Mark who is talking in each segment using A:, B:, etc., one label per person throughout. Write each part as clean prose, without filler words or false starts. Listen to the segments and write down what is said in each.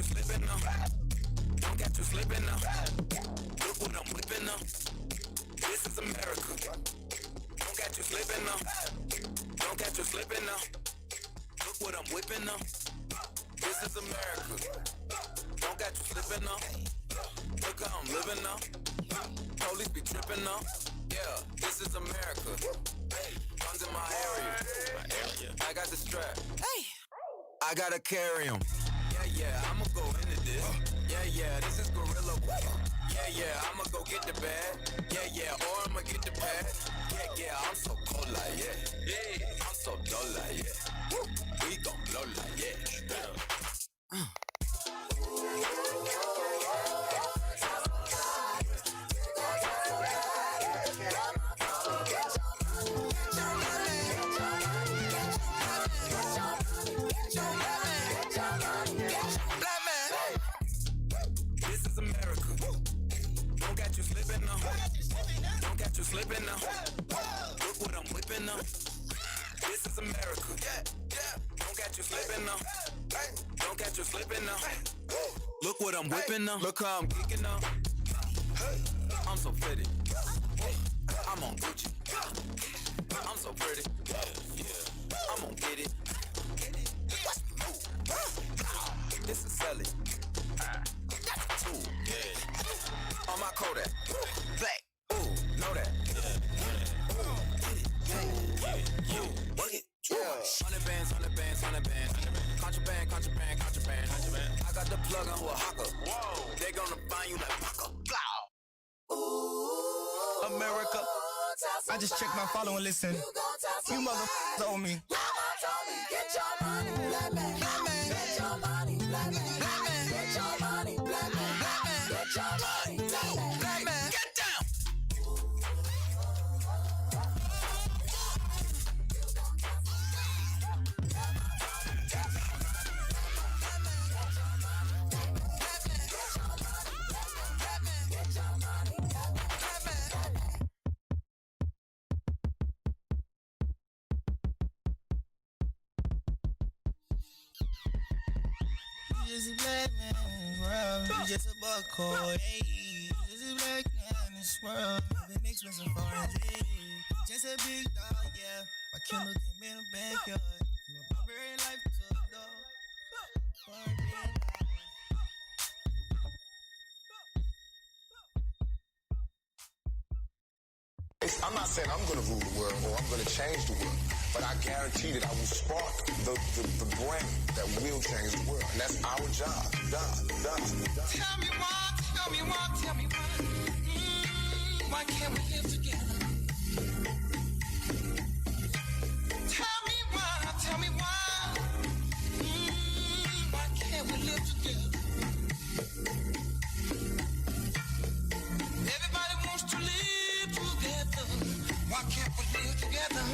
A: slipping now. Don't catch you slipping now. Look what I'm whipping now. This is America. Don't catch you slipping now. Don't catch you slipping now. Look what I'm whipping now. This is America. Don't catch you slipping now. Look how I'm living now. Police be tripping now. Yeah, this is America. Guns in my area. I got the strap. Hey, I gotta carry 'em. Yeah, I'ma go into this. Yeah, this is gorilla. Yeah, I'ma go get the bag. Yeah, or I'ma get the pad. Yeah, I'm so cold like yeah. I'm so dull like yeah. We gon' blow like yeah. Slipping now. Look what I'm whipping now. This is America. Yeah. Don't catch you slipping now. Don't catch you slipping now. Look what I'm whipping now. Look how I'm geeking now. I'm so pretty. I'm on Gucci. I'm so pretty. I'm gonna get it. This is selling. On my Kodak. Black. Know that. Work it. 100 bands. Contraband. I got the plug on who a hawker. Whoa. They gonna find you like Paco.
B: America. I just checked my follow and listen. You motherfuckers owe me.
C: Get your money, black man. Get your money, black man. Get your money, black man. Get your money, black man.
A: Get down.
B: Just a black man in this world. You just a buck code. Hey, just a black man in this world. Living expensive foreign thing. Just a big dog, yeah. My Kindle came in the backyard. From a barbarian life to a dog. Barbarian life.
D: I'm not saying I'm going to rule the world or I'm going to change the world, but I guarantee that I will spark the brain that will change the world. And that's our job.
C: Tell me why. Why can't we live together? Tell me why. Why can't we live together? Everybody wants to live together. Why can't we live together?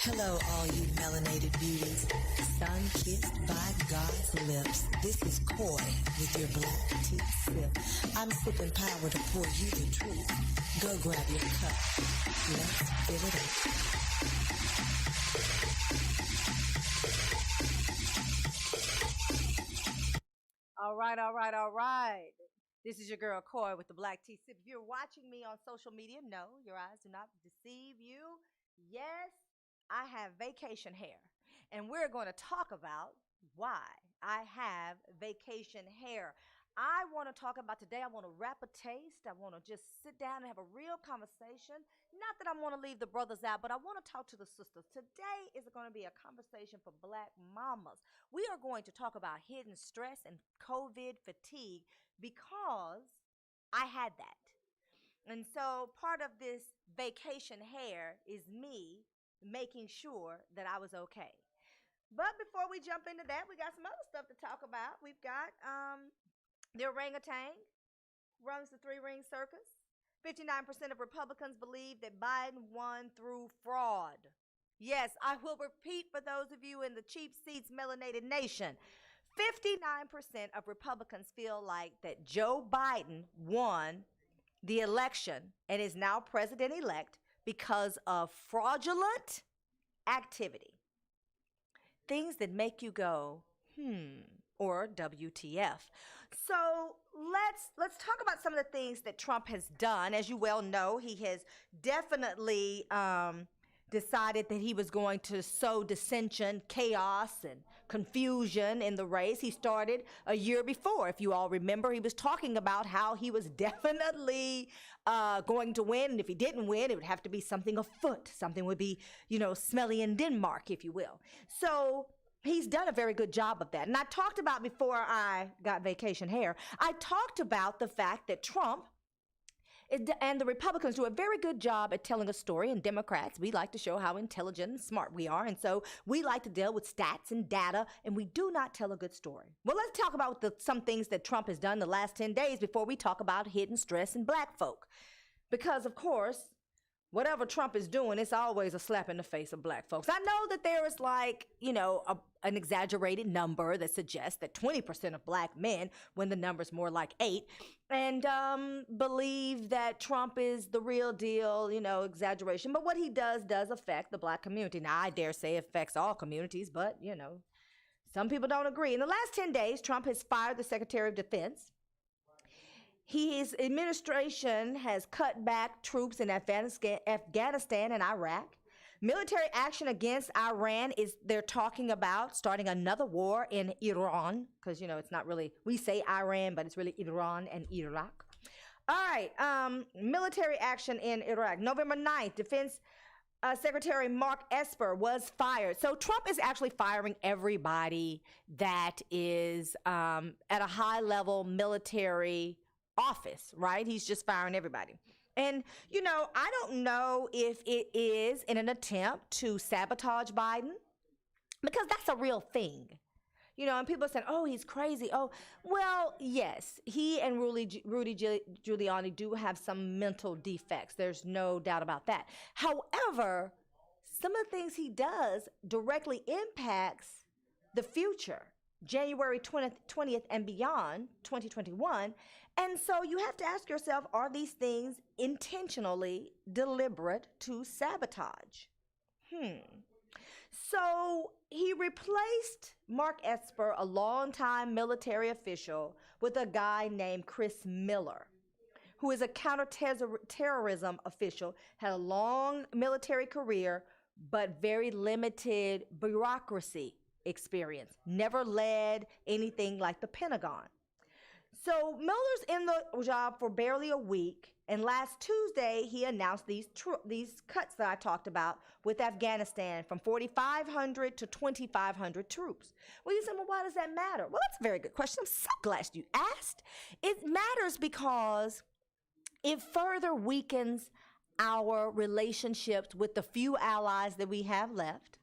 E: Hello, all you melanated beauties, sun-kissed by God's lips. This is Coy with your black tea sip. I'm sipping power to pour you the truth. Go grab your cup. Let's fill it up.
F: All right. This is your girl Coy with the black tea sip. If you're watching me on social media, no, your eyes do not deceive you. Yes, I have vacation hair, and we're going to talk about why I have vacation hair. I want to talk about today, I want to rap a taste. I want to just sit down and have a real conversation. Not that I want to leave the brothers out, but I want to talk to the sisters. Today is going to be a conversation for black mamas. We are going to talk about hidden stress and COVID fatigue because I had that. And so part of this vacation hair is me making sure that I was okay. But before we jump into that, we got some other stuff to talk about. We've got the orangutan runs the three-ring circus. 59% of Republicans believe that Biden won through fraud. Yes, I will repeat for those of you in the cheap seats melanated nation. 59% of Republicans feel like that Joe Biden won the election and is now president-elect because of fraudulent activity. things that make you go, or WTF. So let's talk about some of the things that Trump has done. As you well know, he has definitely decided that he was going to sow dissension, chaos, and confusion in the race. He started a year before. If you all remember, he was talking about how he was definitely going to win. And if he didn't win, it would have to be something afoot. Something would be, smelly in Denmark, if you will. So he's done a very good job of that. And I talked about, before I got vacation hair, I talked about the fact that Trump and the Republicans do a very good job at telling a story, and Democrats, we like to show how intelligent and smart we are, and so we like to deal with stats and data, and we do not tell a good story. Well, let's talk about some things that Trump has done the last 10 days before we talk about hidden stress in black folk. Because, of course, whatever Trump is doing, it's always a slap in the face of black folks. I know that there is an exaggerated number that suggests that 20% of black men, when the number's more like 8, and believe that Trump is the real deal, exaggeration. But what he does affect the black community. Now, I dare say it affects all communities, but, some people don't agree. In the last 10 days, Trump has fired the Secretary of Defense. His administration has cut back troops in Afghanistan and Iraq. Military action against Iran they're talking about starting another war in Iran, because, it's not really, we say Iran, but it's really Iran and Iraq. All right, military action in Iraq. November 9th, Defense Secretary Mark Esper was fired. So Trump is actually firing everybody that is at a high-level military office, right? He's just firing everybody. And, I don't know if it is in an attempt to sabotage Biden, because that's a real thing. And people are saying, oh, he's crazy. Oh, well, yes, he and Rudy Giuliani do have some mental defects. There's no doubt about that. However, some of the things he does directly impacts the future, January 20th and beyond, 2021. And so you have to ask yourself, are these things intentionally deliberate to sabotage? So he replaced Mark Esper, a longtime military official, with a guy named Chris Miller, who is a counterterrorism official, had a long military career, but very limited bureaucracy experience, never led anything like the Pentagon. So Miller's in the job for barely a week, and last Tuesday he announced these cuts that I talked about with Afghanistan, from 4,500 to 2,500 troops. Well, you said, well, why does that matter? Well, that's a very good question. I'm so glad you asked. It matters because it further weakens our relationships with the few allies that we have left,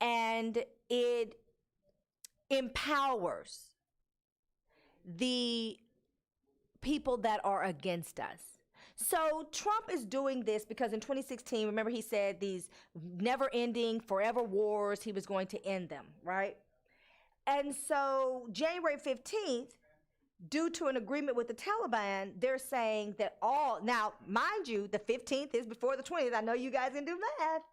F: and it empowers the people that are against us. So Trump is doing this because in 2016, remember, he said these never-ending, forever wars, he was going to end them, right? And so January 15th, due to an agreement with the Taliban, they're saying that now, mind you, the 15th is before the 20th. I know you guys can do math.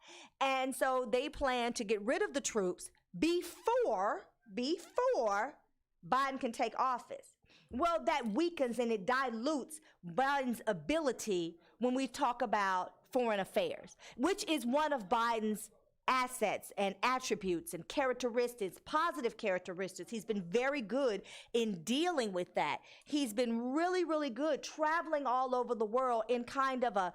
F: And so they plan to get rid of the troops before Biden can take office. Well, that weakens and it dilutes Biden's ability when we talk about foreign affairs, which is one of Biden's assets and attributes and characteristics, positive characteristics. He's been very good in dealing with that. He's been really, really good traveling all over the world in kind of a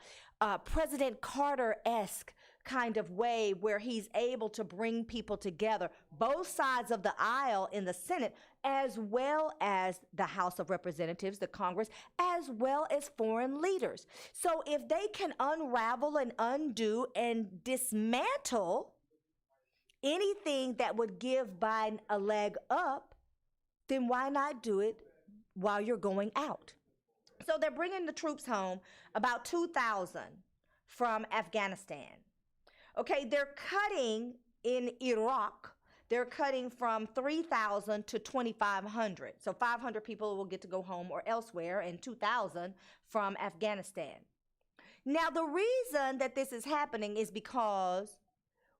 F: President Carter-esque kind of way, where he's able to bring people together, both sides of the aisle in the Senate, as well as the House of Representatives, the Congress, as well as foreign leaders. So if they can unravel and undo and dismantle anything that would give Biden a leg up, then why not do it while you're going out? So they're bringing the troops home, about 2,000 from Afghanistan. Okay, they're cutting in Iraq. They're cutting from 3,000 to 2,500. So 500 people will get to go home or elsewhere, and 2,000 from Afghanistan. Now, the reason that this is happening is because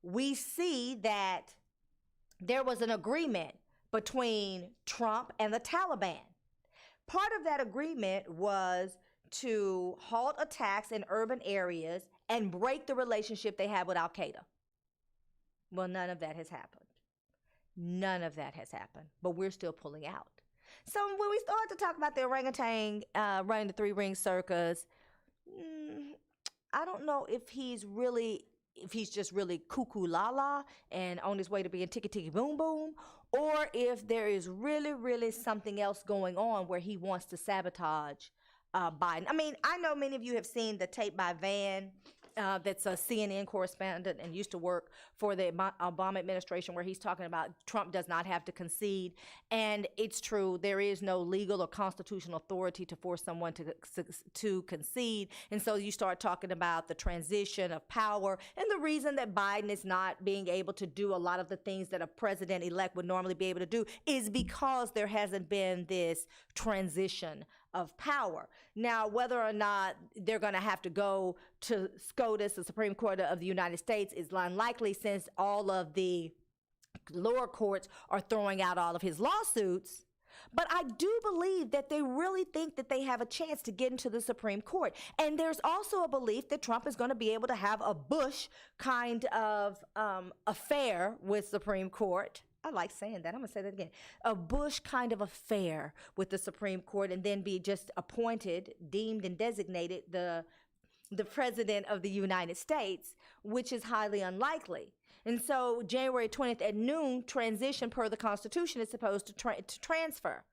F: we see that there was an agreement between Trump and the Taliban. Part of that agreement was to halt attacks in urban areas and break the relationship they had with Al Qaeda. Well, none of that has happened. None of that has happened, but we're still pulling out. So when we start to talk about the orangutan running the three-ring circus, I don't know if he's just really cuckoo la la and on his way to being ticky ticky boom boom, or if there is really, really something else going on where he wants to sabotage Biden. I mean, I know many of you have seen the tape by Van, that's a CNN correspondent and used to work for the Obama administration, where he's talking about Trump does not have to concede. And it's true, there is no legal or constitutional authority to force someone to concede. And so you start talking about the transition of power, and the reason that Biden is not being able to do a lot of the things that a president-elect would normally be able to do is because there hasn't been this transition of power. Now, whether or not they're going to have to go to SCOTUS, the Supreme Court of the United States, is unlikely, since all of the lower courts are throwing out all of his lawsuits. But I do believe that they really think that they have a chance to get into the Supreme Court. And there's also a belief that Trump is going to be able to have a Bush kind of affair with Supreme Court. I like saying that. I'm going to say that again. A Bush kind of affair with the Supreme Court, and then be just appointed, deemed, and designated the president of the United States, which is highly unlikely. And so January 20th at noon, transition per the Constitution is supposed to transfer.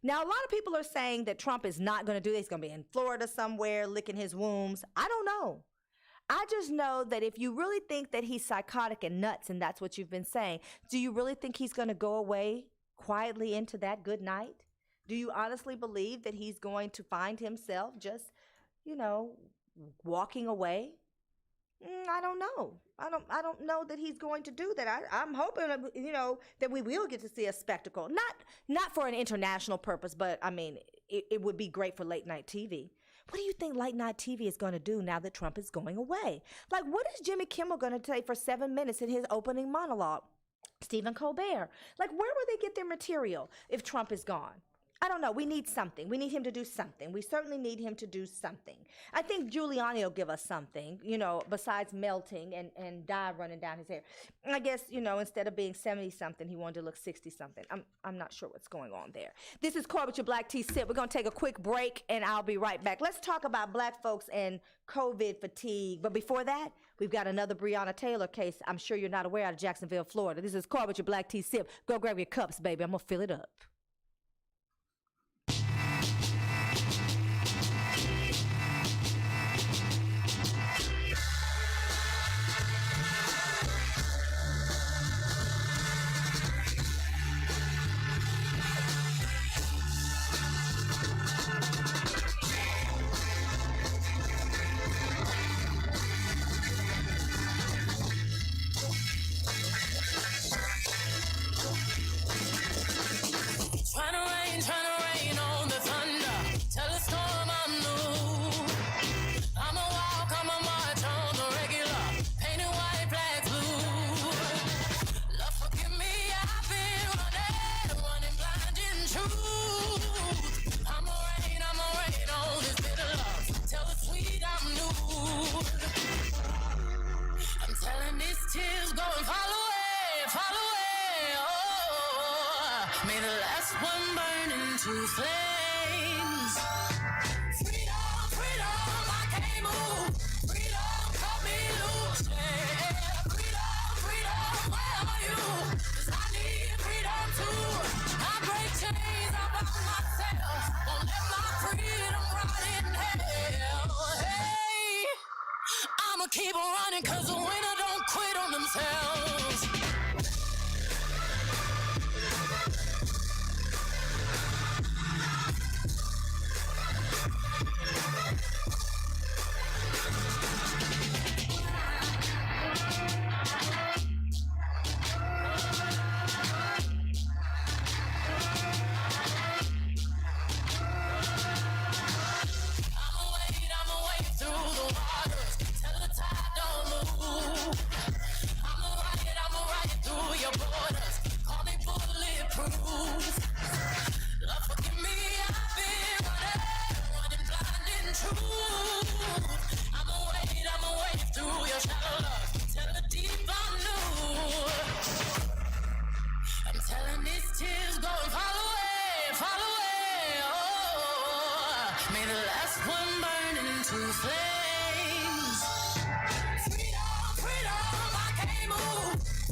F: Now, a lot of people are saying that Trump is not going to do this. He's going to be in Florida somewhere licking his wounds. I don't know. I just know that if you really think that he's psychotic and nuts, and that's what you've been saying, do you really think he's going to go away quietly into that good night? Do you honestly believe that he's going to find himself just, walking away? I don't know. I don't know that he's going to do that. I'm hoping, that we will get to see a spectacle. Not for an international purpose, but I mean, it would be great for late night TV. What do you think late night TV is going to do now that Trump is going away? Like, what is Jimmy Kimmel going to say for 7 minutes in his opening monologue? Stephen Colbert. Like, where will they get their material if Trump is gone? I don't know. We need something. We need him to do something. We certainly need him to do something. I think Giuliani will give us something, besides melting and dye running down his hair. I guess, instead of being 70-something, he wanted to look 60-something. I'm not sure what's going on there. This is Corbett, your Black Tea Sip. We're going to take a quick break, and I'll be right back. Let's talk about black folks and COVID fatigue. But before that, we've got another Breonna Taylor case I'm sure you're not aware, out of Jacksonville, Florida. This is Corbett, your Black Tea Sip. Go grab your cups, baby. I'm going to fill it up.
A: Keep on running, cause the winner don't quit on themselves.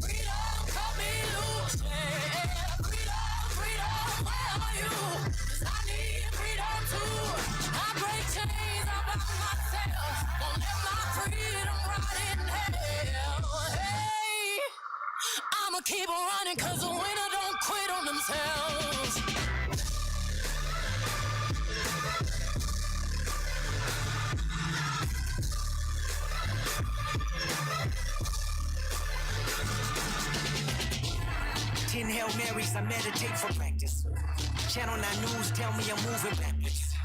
C: Freedom, cut me loose. Yeah. Freedom, freedom, where are you? 'Cause I need freedom too. I break chains all by myself. Won't let my freedom rot in hell. Hey, I'ma keep on running 'cause the winner don't quit on themselves.
G: Ten Hail Marys, I meditate for practice. Channel 9 News tell me I'm moving backwards.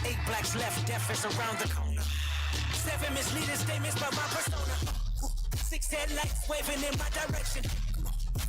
G: 8 blacks left, death is around the corner. 7 misleading statements by my persona. 6 headlights waving in my direction.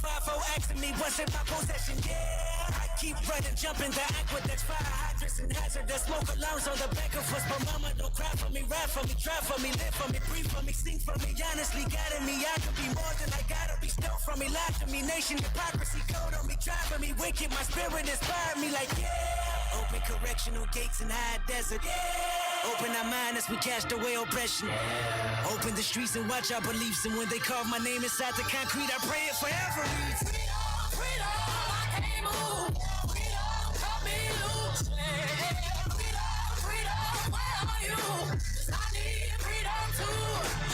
G: 5-0 asking me what's in my possession. Yeah, I keep running, jumping the aqueducts, fire hydrants and hazardous smoke alarms on the back of us. But mama, don't cry for me, ride for me, try for me, live for me, breathe for me, sing for me. Honestly, guiding me, I could be more than I gotta be. Stole from me, lied to me, nation hypocrisy, code on me, driving me wicked. My spirit inspired me like yeah. Open correctional gates in high desert. Yeah. Open our mind as we cast away oppression. Yeah. Open the streets and watch our beliefs. And when they carve my name inside the concrete, I pray it forever.
C: Freedom, freedom, I can't move. Freedom, cut me loose. Yeah. Freedom, freedom, where are you? 'Cause I need freedom too.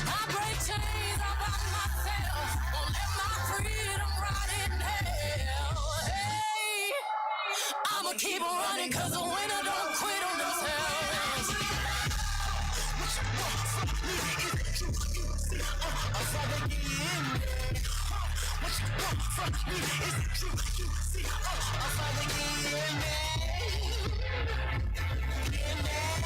C: I break chains all by myself. Won't let my freedom rot in hell. Hey, I'ma keep on running 'cause the winner don't quit on themselves. What you want from me? Is it true? I'm trying to get in there. What you want from me? Is it true? I'm trying to get in there. In there.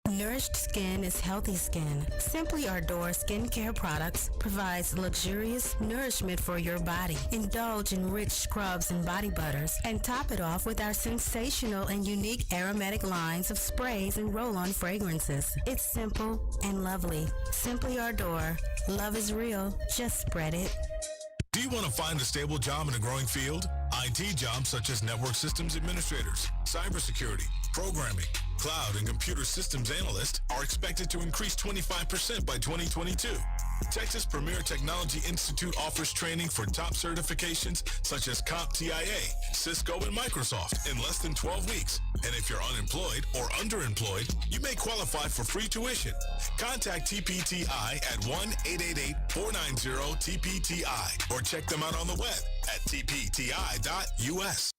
E: Nourished skin is healthy skin. Simply Our Door skincare products provides luxurious nourishment for your body. Indulge in rich scrubs and body butters and top it off with our sensational and unique aromatic lines of sprays and roll-on fragrances. It's simple and lovely. Simply Our Door. Love is real. Just spread it.
H: Do you want to find a stable job in a growing field? IT jobs such as network systems administrators, cybersecurity, programming, cloud, and computer systems analyst are expected to increase 25% by 2022. Texas Premier Technology Institute offers training for top certifications such as CompTIA, Cisco, and Microsoft in less than 12 weeks. And if you're unemployed or underemployed, you may qualify for free tuition. Contact TPTI at 1-888-490-TPTI or check them out on the web at tpti.us.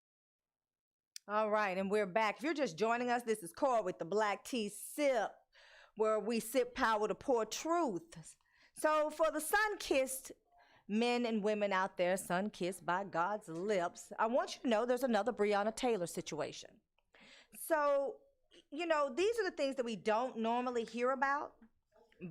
F: All right, and we're back. If you're just joining us, this is Cora with the Black Tea Sip, where we sip power to pour truth. So for the sun-kissed men and women out there, sun-kissed by God's lips, I want you to know there's another Breonna Taylor situation. So, you know, these are the things that we don't normally hear about,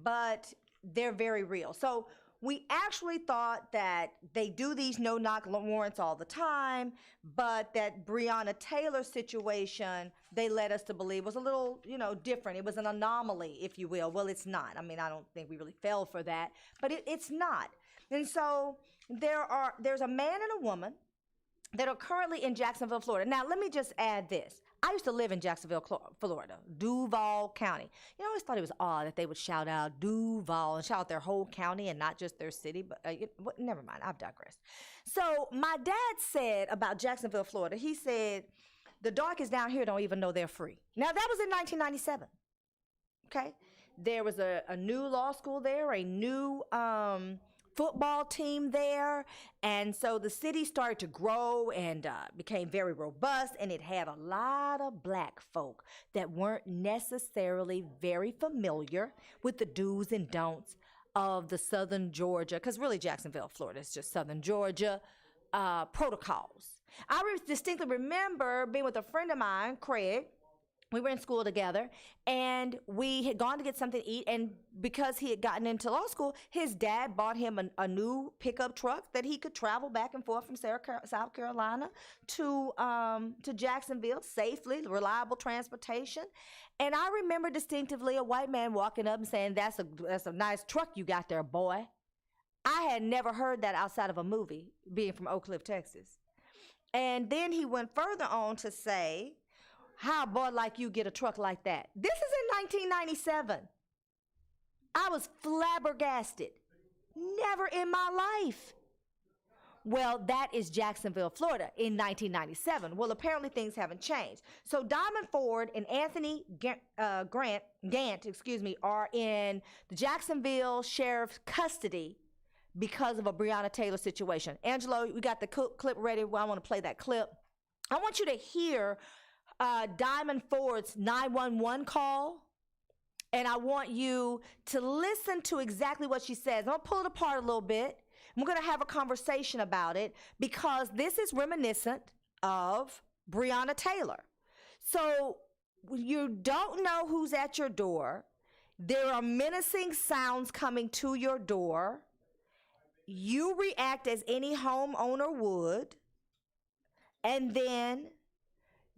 F: but they're very real. So we actually thought that they do these no-knock warrants all the time, but that Breonna Taylor situation, they led us to believe was a little, you know, different. It was an anomaly, if you will. Well, it's not. I mean, I don't think we really fell for that, but it's not. And so there's a man and a woman that are currently in Jacksonville, Florida. Now, let me just add this. I used to live in Jacksonville, Florida, Duval County. You know, I always thought it was odd that they would shout out Duval and shout out their whole county and not just their city, but never mind, I've digressed. So my dad said about Jacksonville, Florida, he said, the darkies down here don't even know they're free. Now, that was in 1997, okay? There was a new law school there, a new football team there, and so the city started to grow and became very robust, and it had a lot of black folk that weren't necessarily very familiar with the do's and don'ts of the southern Georgia, because really Jacksonville, Florida is just southern Georgia protocols. I distinctly remember being with a friend of mine, Craig. We were in school together, and we had gone to get something to eat, and because he had gotten into law school, his dad bought him a new pickup truck that he could travel back and forth from South Carolina to Jacksonville safely, reliable transportation. And I remember distinctively a white man walking up and saying, that's a nice truck you got there, boy. I had never heard that outside of a movie, being from Oak Cliff, Texas. And then he went further on to say, how a boy like you get a truck like that? This is in 1997. I was flabbergasted. Never in my life. Well, that is Jacksonville, Florida in 1997. Well, apparently things haven't changed. So Diamond Ford and Anthony Gant, are in the Jacksonville Sheriff's custody because of a Breonna Taylor situation. Angelo, we got the clip ready. Well, I want to play that clip. I want you to hear Diamond Ford's 911 call. And I want you to listen to exactly what she says. I'm going to pull it apart a little bit. We're going to have a conversation about it because this is reminiscent of Breonna Taylor. So you don't know who's at your door. There are menacing sounds coming to your door. You react as any homeowner would. And then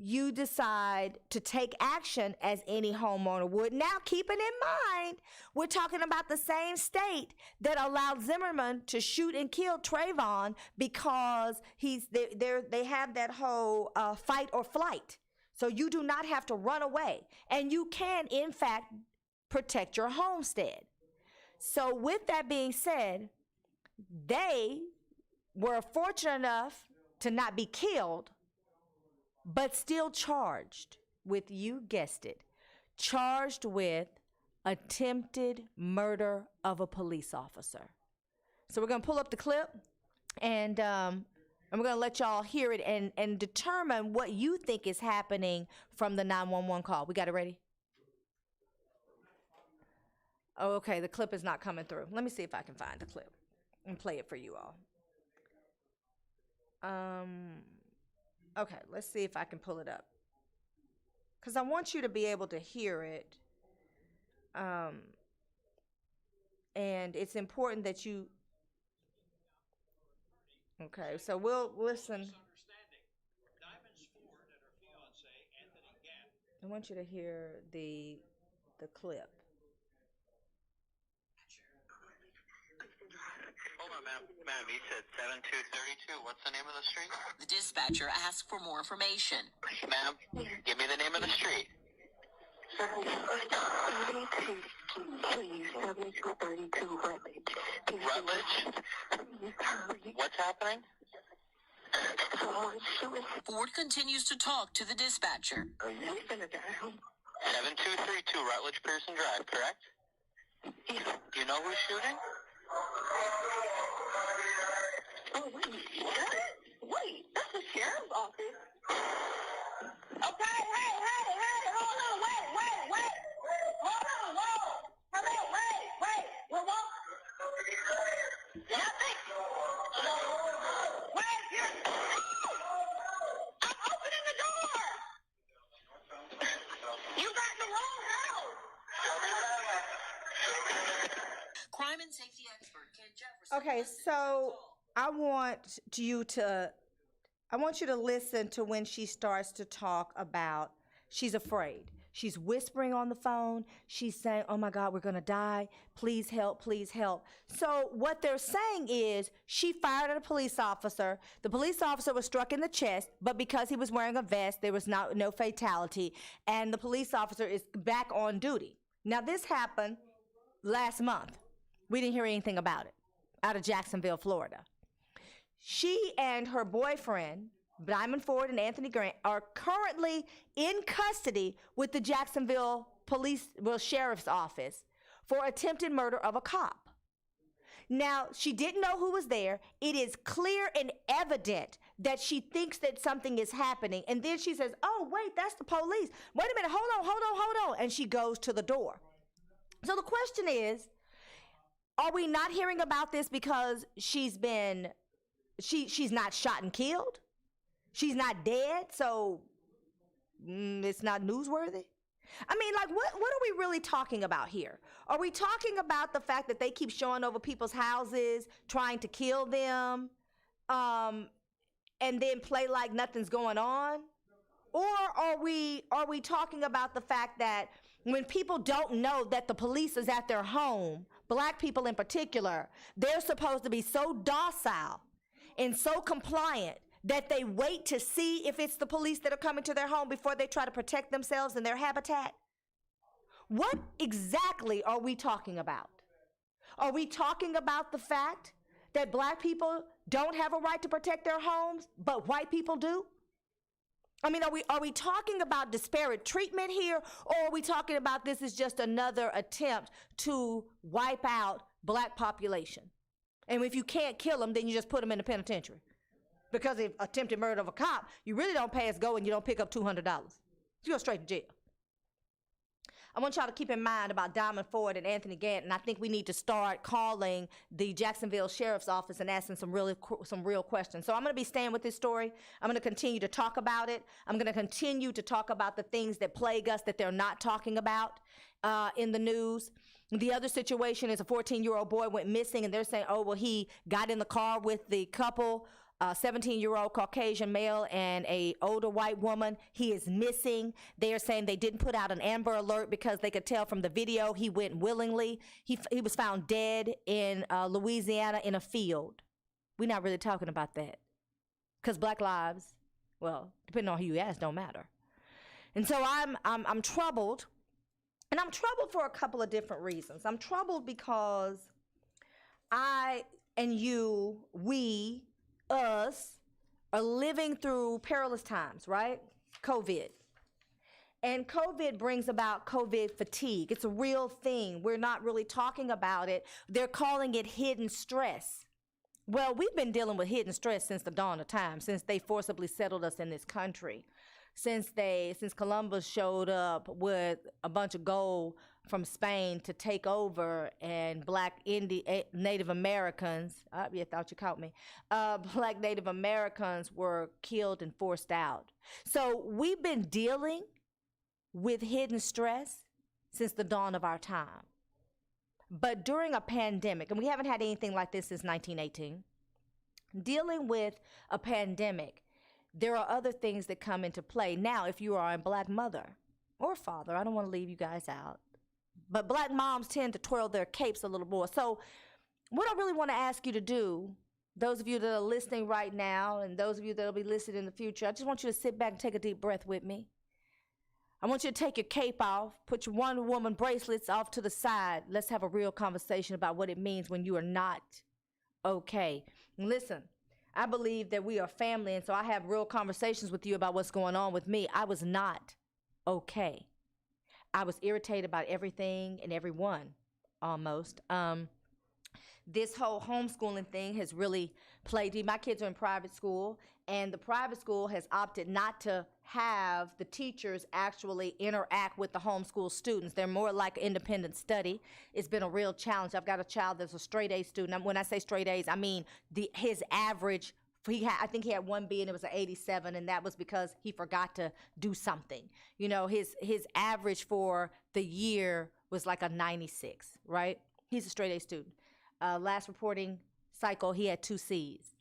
F: you decide to take action as any homeowner would. Now, keeping in mind, we're talking about the same state that allowed Zimmerman to shoot and kill Trayvon because they have that whole fight or flight. So you do not have to run away. And you can, in fact, protect your homestead. So with that being said, they were fortunate enough to not be killed, but still charged with, you guessed it, charged with attempted murder of a police officer. So we're going to pull up the clip, and we're going to let y'all hear it and determine what you think is happening from the 911 call. We got it ready? Oh, okay, the clip is not coming through. Let me see if I can find the clip and play it for you all. Okay, let's see if I can pull it up. Because I want you to be able to hear it. And it's important that you... Okay, so we'll listen. I want you to hear the clip.
I: Hold on, ma'am, you said 7232. What's the name of the street?
J: The dispatcher asked for more information.
I: Ma'am, give me the name of the street.
K: 7232, please. 7232 Rutledge.
I: Rutledge? What's happening?
J: Ford continues to talk to the dispatcher.
I: 7232 Rutledge Pearson Drive, correct? Do you know who's shooting?
K: Oh, wait, what? Wait, that's the sheriff's office. Okay, hey, hold on, wait. Hold on, wait. Well, what? Nothing. Wait, here. I'm opening the door. You got the wrong house.
J: Crime and safety expert Ken Jefferson.
F: Okay, so I want you to listen to when she starts to talk about she's afraid. She's whispering on the phone. She's saying, oh my God, we're going to die. Please help, please help. So what they're saying is she fired at a police officer. The police officer was struck in the chest, but because he was wearing a vest, there was no fatality. And the police officer is back on duty. Now, this happened last month. We didn't hear anything about it out of Jacksonville, Florida. She and her boyfriend, Diamond Ford and Anthony Grant, are currently in custody with the Jacksonville Sheriff's Office for attempted murder of a cop. Now, she didn't know who was there. It is clear and evident that she thinks that something is happening. And then she says, oh, wait, that's the police. Wait a minute, hold on. And she goes to the door. So the question is, are we not hearing about this because she's not shot and killed? She's not dead, so it's not newsworthy? I mean, like, what are we really talking about here? Are we talking about the fact that they keep showing over people's houses, trying to kill them, and then play like nothing's going on? Or are we talking about the fact that when people don't know that the police is at their home, black people in particular, they're supposed to be so docile and so compliant that they wait to see if it's the police that are coming to their home before they try to protect themselves and their habitat? What exactly are we talking about? Are we talking about the fact that black people don't have a right to protect their homes, but white people do? I mean, are we talking about disparate treatment here, or are we talking about this is just another attempt to wipe out black population? And if you can't kill them, then you just put them in the penitentiary. Because if attempted murder of a cop, you really don't pass go and you don't pick up $200. You go straight to jail. I want y'all to keep in mind about Diamond Ford and Anthony Gant, and I think we need to start calling the Jacksonville Sheriff's Office and asking some real questions. So I'm going to be staying with this story. I'm going to continue to talk about it. I'm going to continue to talk about the things that plague us that they're not talking about in the news. The other situation is a 14-year-old boy went missing, and they're saying, oh, well, he got in the car with the couple, 17-year-old Caucasian male and a older white woman. He is missing. They are saying they didn't put out an Amber Alert because they could tell from the video he went willingly. He was found dead in Louisiana in a field. We're not really talking about that because black lives, well, depending on who you ask, don't matter. And so I'm troubled, and I'm troubled for a couple of different reasons. I'm troubled because I and you, we, us are living through perilous times, right? COVID. And COVID brings about COVID fatigue. It's a real thing. We're not really talking about it. They're calling it hidden stress. Well, we've been dealing with hidden stress since the dawn of time, since they forcibly settled us in this country. Since Columbus showed up with a bunch of gold from Spain to take over, and black Native Americans, you thought you caught me, black Native Americans were killed and forced out. So we've been dealing with hidden stress since the dawn of our time. But during a pandemic, and we haven't had anything like this since 1918, dealing with a pandemic, there are other things that come into play. Now, if you are a black mother or father, I don't want to leave you guys out, but black moms tend to twirl their capes a little more. So what I really want to ask you to do, those of you that are listening right now and those of you that will be listening in the future, I just want you to sit back and take a deep breath with me. I want you to take your cape off, put your Wonder Woman bracelets off to the side. Let's have a real conversation about what it means when you are not okay. And listen, I believe that we are family, and so I have real conversations with you about what's going on with me. I was not okay. I was irritated about everything and everyone, almost. This whole homeschooling thing has really plagued me. My kids are in private school, and the private school has opted not to have the teachers actually interact with the homeschool students. They're more like independent study. It's been a real challenge. I've got a child that's a straight A student. And when I say straight A's, I mean his average. I think he had one B and it was an 87, and that was because he forgot to do something. You know, his average for the year was like a 96, right? He's a straight A student. Last reporting cycle, he had 2 C's.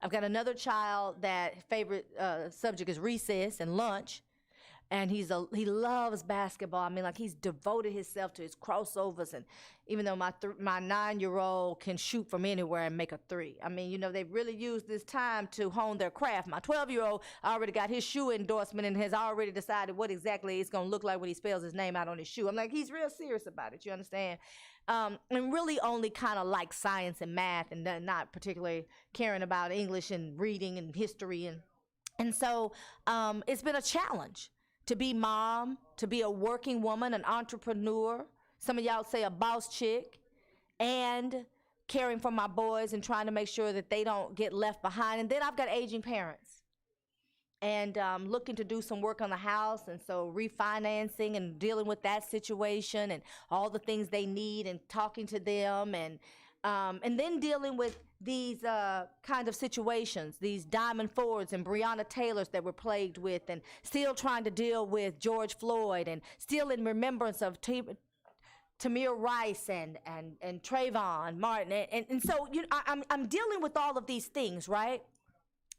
F: I've got another child that favorite subject is recess and lunch, and he loves basketball. I mean, like, he's devoted himself to his crossovers, and even though my 9-year-old can shoot from anywhere and make a 3. I mean, you know, they've really used this time to hone their craft. My 12-year-old already got his shoe endorsement and has already decided what exactly it's going to look like when he spells his name out on his shoe. I'm like, he's real serious about it, you understand? And really only kind of like science and math, and not particularly caring about English and reading and history. And so it's been a challenge to be mom, to be a working woman, an entrepreneur. Some of y'all say a boss chick, and caring for my boys and trying to make sure that they don't get left behind. And then I've got aging parents. And looking to do some work on the house, and so refinancing and dealing with that situation and all the things they need, and talking to them, and then dealing with these kind of situations, these Diamond Fords and Breonna Taylors that we're plagued with, and still trying to deal with George Floyd, and still in remembrance of Tamir Rice and Trayvon Martin, and so I'm dealing with all of these things, right?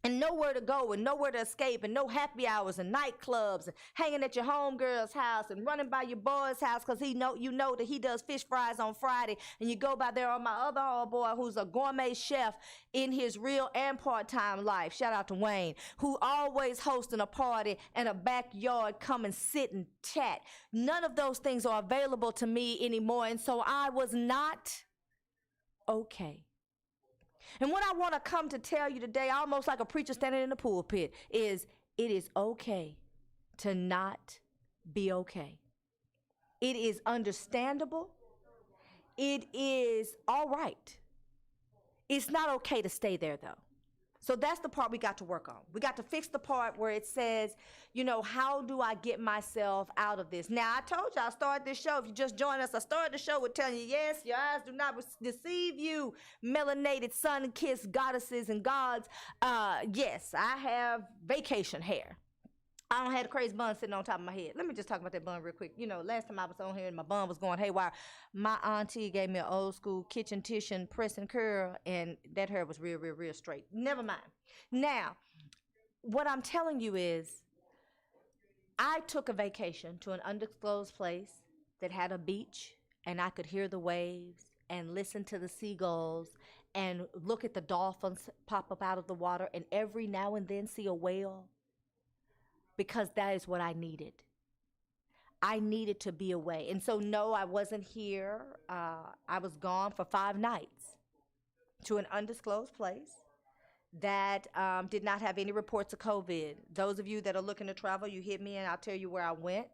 F: and nowhere to go and nowhere to escape and no happy hours and nightclubs and hanging at your homegirl's house and running by your boy's house because you know that he does fish fries on Friday, and you go by there on my other homeboy who's a gourmet chef in his real and part-time life, shout out to Wayne, who always hosting a party and a backyard, come and sit and chat. None of those things are available to me anymore, and so I was not okay. And what I want to come to tell you today, almost like a preacher standing in the pulpit, is it is okay to not be okay. It is understandable. It is all right. It's not okay to stay there, though. So that's the part we got to work on. We got to fix the part where it says, you know, how do I get myself out of this? Now, I told you I started this show. If you just joined us, I started the show with telling you, yes, your eyes do not deceive you, melanated sun-kissed goddesses and gods. Yes, I have vacation hair. I don't have a crazy bun sitting on top of my head. Let me just talk about that bun real quick. You know, last time I was on here and my bun was going haywire, my auntie gave me an old school kitchen titian press and curl, and that hair was real, real, real straight. Never mind. Now, what I'm telling you is, I took a vacation to an undisclosed place that had a beach, and I could hear the waves and listen to the seagulls and look at the dolphins pop up out of the water, and every now and then see a whale. Because that is what I needed. I needed to be away. And so, no, I wasn't here. I was gone for 5 nights to an undisclosed place that did not have any reports of COVID. Those of you that are looking to travel, you hit me and I'll tell you where I went.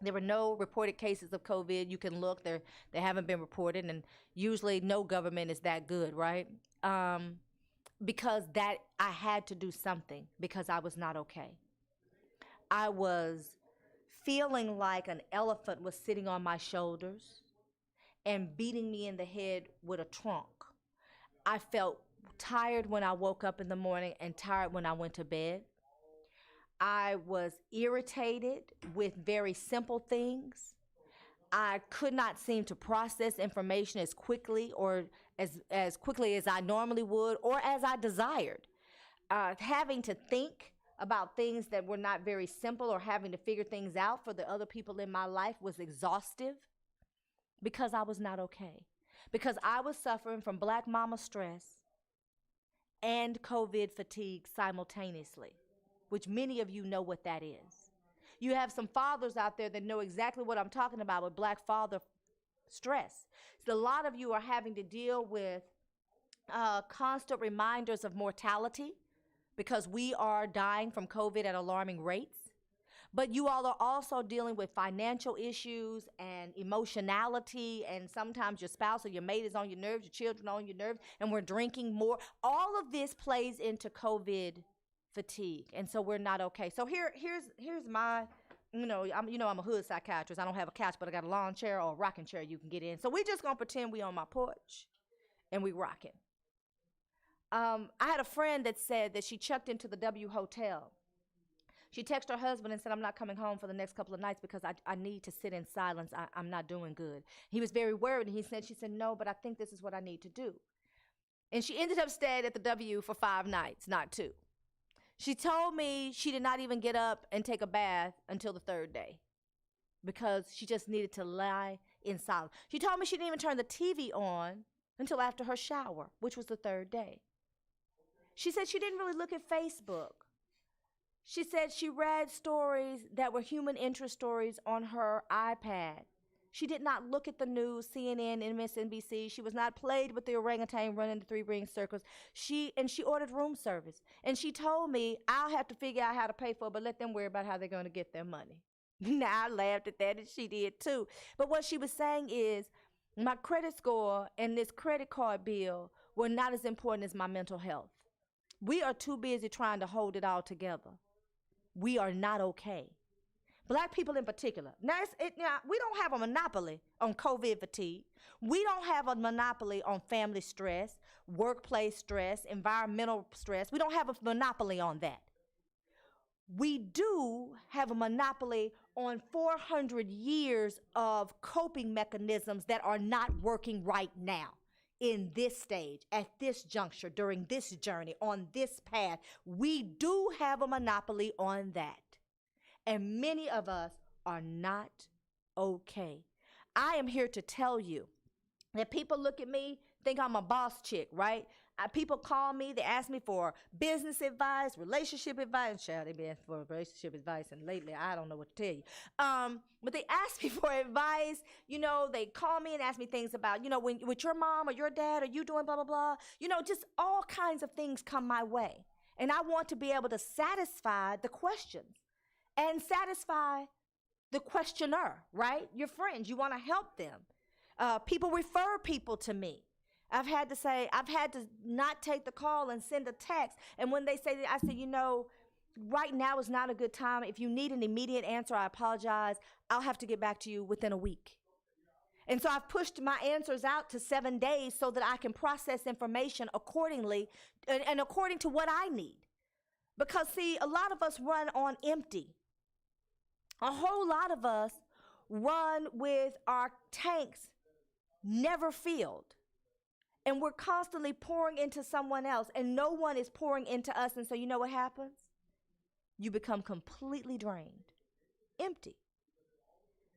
F: There were no reported cases of COVID. You can look. They haven't been reported. And usually no government is that good, right? Because that I had to do something because I was not okay. I was feeling like an elephant was sitting on my shoulders and beating me in the head with a trunk. I felt tired when I woke up in the morning and tired when I went to bed. I was irritated with very simple things. I could not seem to process information as quickly or as quickly as I normally would or as I desired. Having to think about things that were not very simple or having to figure things out for the other people in my life was exhaustive because I was not okay. Because I was suffering from black mama stress and COVID fatigue simultaneously, which many of you know what that is. You have some fathers out there that know exactly what I'm talking about with black father stress. So a lot of you are having to deal with constant reminders of mortality, because we are dying from COVID at alarming rates. But you all are also dealing with financial issues and emotionality, and sometimes your spouse or your mate is on your nerves, your children are on your nerves, and we're drinking more. All of this plays into COVID fatigue, and so we're not okay. So here's my, I'm a hood psychiatrist. I don't have a couch, but I got a lawn chair or a rocking chair you can get in. So we just gonna pretend we on my porch and we rocking. I had a friend that said that she checked into the W Hotel. She texted her husband and said, I'm not coming home for the next couple of nights because I need to sit in silence. I'm not doing good. He was very worried, and she said, no, but I think this is what I need to do. And she ended up staying at the W for 5 nights, not 2. She told me she did not even get up and take a bath until the 3rd day because she just needed to lie in silence. She told me she didn't even turn the TV on until after her shower, which was the 3rd day. She said she didn't really look at Facebook. She said she read stories that were human interest stories on her iPad. She did not look at the news, CNN, MSNBC. She was not played with the orangutan running the 3-ring circles. She ordered room service. And she told me, I'll have to figure out how to pay for it, but let them worry about how they're going to get their money. Now, I laughed at that, and she did too. But what she was saying is, my credit score and this credit card bill were not as important as my mental health. We are too busy trying to hold it all together. We are not okay. Black people in particular. Now, we don't have a monopoly on COVID fatigue. We don't have a monopoly on family stress, workplace stress, environmental stress. We don't have a monopoly on that. We do have a monopoly on 400 years of coping mechanisms that are not working right now. in this stage, at this juncture, during this journey, on this path. We do have a monopoly on that. And many of us are not okay. I am here to tell you that people look at me, think I'm a boss chick, right? People call me, they ask me for business advice, relationship advice. Child, they been asking for relationship advice, and lately I don't know what to tell you. But they ask me for advice. You know, they call me and ask me things about, you know, when with your mom or your dad, are you doing blah, blah, blah? You know, just all kinds of things come my way. And I want to be able to satisfy the questions and satisfy the questioner, right? Your friends, you want to help them. People refer people to me. I've had to not take the call and send a text. And when they say that, I say, you know, right now is not a good time. If you need an immediate answer, I apologize. I'll have to get back to you within a week. And so I've pushed my answers out to 7 days so that I can process information accordingly and according to what I need. Because, see, a lot of us run on empty. A whole lot of us run with our tanks never filled. And we're constantly pouring into someone else, and no one is pouring into us. And so you know what happens? You become completely drained, empty.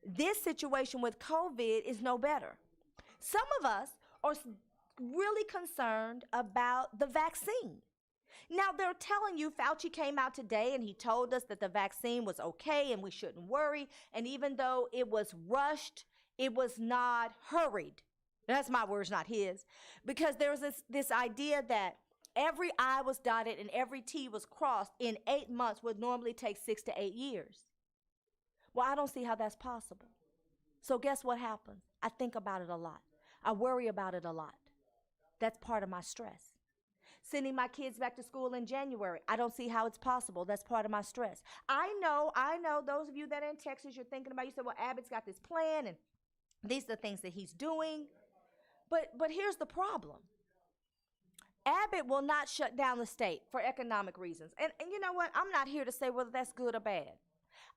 F: This situation with COVID is no better. Some of us are really concerned about the vaccine. Now, they're telling you, Fauci came out today and he told us that the vaccine was okay and we shouldn't worry. And even though it was rushed, it was not hurried. That's my words, not his. Because there was this idea that every I was dotted and every T was crossed in 8 months would normally take 6 to 8 years. Well, I don't see how that's possible. So guess what happens? I think about it a lot. I worry about it a lot. That's part of my stress. Sending my kids back to school in January, I don't see how it's possible. That's part of my stress. I know, those of you that are in Texas, you're thinking about, you said, well, Abbott's got this plan and these are the things that he's doing. But here's the problem. Abbott will not shut down the state for economic reasons. And you know what? I'm not here to say whether that's good or bad.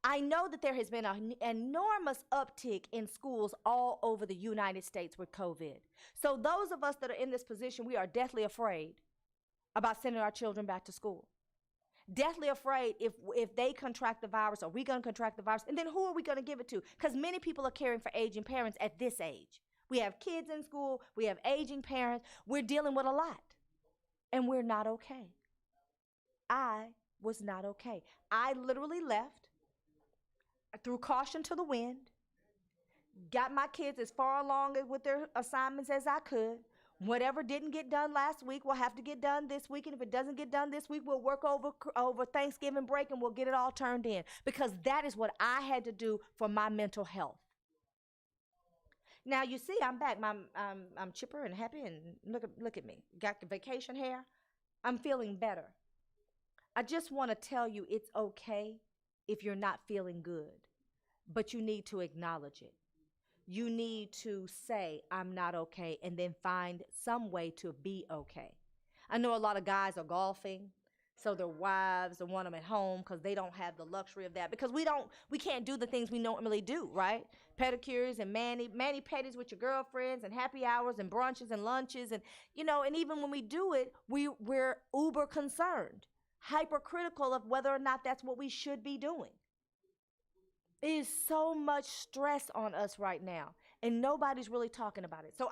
F: I know that there has been an enormous uptick in schools all over the United States with COVID. So those of us that are in this position, we are deathly afraid about sending our children back to school. Deathly afraid if they contract the virus, are we going to contract the virus? And then who are we going to give it to? Because many people are caring for aging parents at this age. We have kids in school. We have aging parents. We're dealing with a lot. And we're not okay. I was not okay. I literally left, threw caution to the wind, got my kids as far along with their assignments as I could. Whatever didn't get done last week will have to get done this week. And if it doesn't get done this week, we'll work over Thanksgiving break and we'll get it all turned in. Because that is what I had to do for my mental health. Now, you see, I'm back. I'm chipper and happy, and look at me. Got the vacation hair. I'm feeling better. I just want to tell you it's okay if you're not feeling good, but you need to acknowledge it. You need to say, I'm not okay, and then find some way to be okay. I know a lot of guys are golfing, so their wives want them at home because they don't have the luxury of that. Because we can't do the things we normally do, right? Pedicures and mani-pedis with your girlfriends and happy hours and brunches and lunches. And, you know, and even when we do it, we're uber concerned, hypercritical of whether or not that's what we should be doing. It is so much stress on us right now, and nobody's really talking about it. So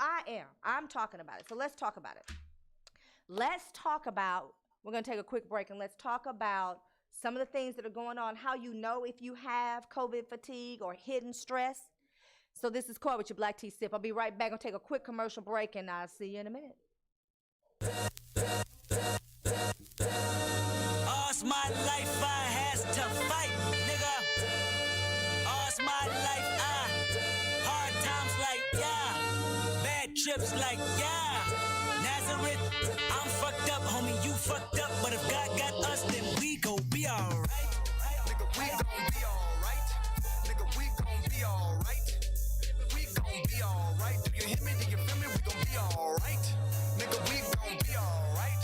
F: I'm talking about it. So let's talk about it. We're going to take a quick break, and let's talk about some of the things that are going on, how you know if you have COVID fatigue or hidden stress. So this is Coy with your Black Tea Sip. I'll be right back. I'll take a quick commercial break, and I'll see you in a minute.
G: All's my life I has to fight, nigga. All's my life hard times like, yeah. Bad trips like, yeah. Nazareth, I'm fucked up, homie, you fucked up. But if God got us, then we gon' be alright.
A: Nigga, we gon' be alright. Nigga, we gon' be alright. We gon' be alright. Do you hear me? Do you feel me? We gon' be alright. Nigga, we gon' be alright.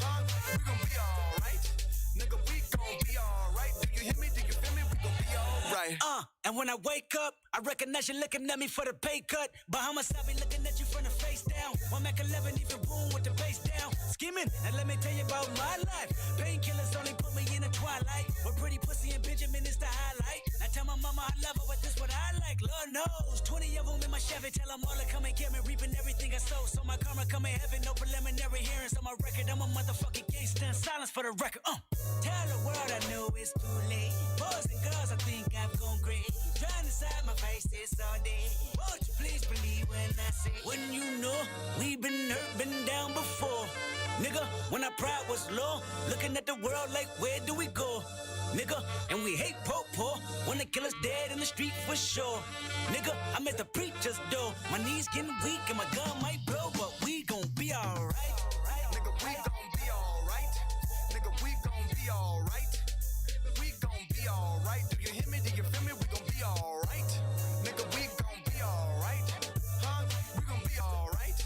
A: Huh? We gon' be alright. Nigga, we gon' be alright. Do you hear me? Do you feel me? We gon' be alright.
G: And when I wake up, I recognize you looking at me for the pay cut. Bahamas, I be looking at you from the face down. One Mac 11, even boom with the bass down. Skimming, and let me tell you about my life. Painkillers only put me in the twilight. But pretty pussy and Benjamin is the highlight. I tell my mama I love her, but this what I like. Lord knows, 20 of them in my Chevy. Tell them all to come and get me, reaping everything I sow. So my karma come in heaven, no preliminary hearings on my record. I'm a motherfucking gangster in silence for the record. Tell the world I know it's too late. Boys and girls, I think I've gone great. Trying to side my face this all day. Won't you please believe when I say, when you know we been hurt, been down before. Nigga, when our pride was low, looking at the world like where do we go? Nigga, and we hate poor, wanna kill us dead in the street for sure. Nigga, I'm at the preacher's door. My knees getting weak and my gun might blow, but we gon' be alright.
L: Nigga, we gon' be alright. Nigga, we gon' be alright. We gon' be alright. Do you hear me? Do you feel me? We gon' be alright. Nigga, we gon' be alright. Huh? We gon' be alright.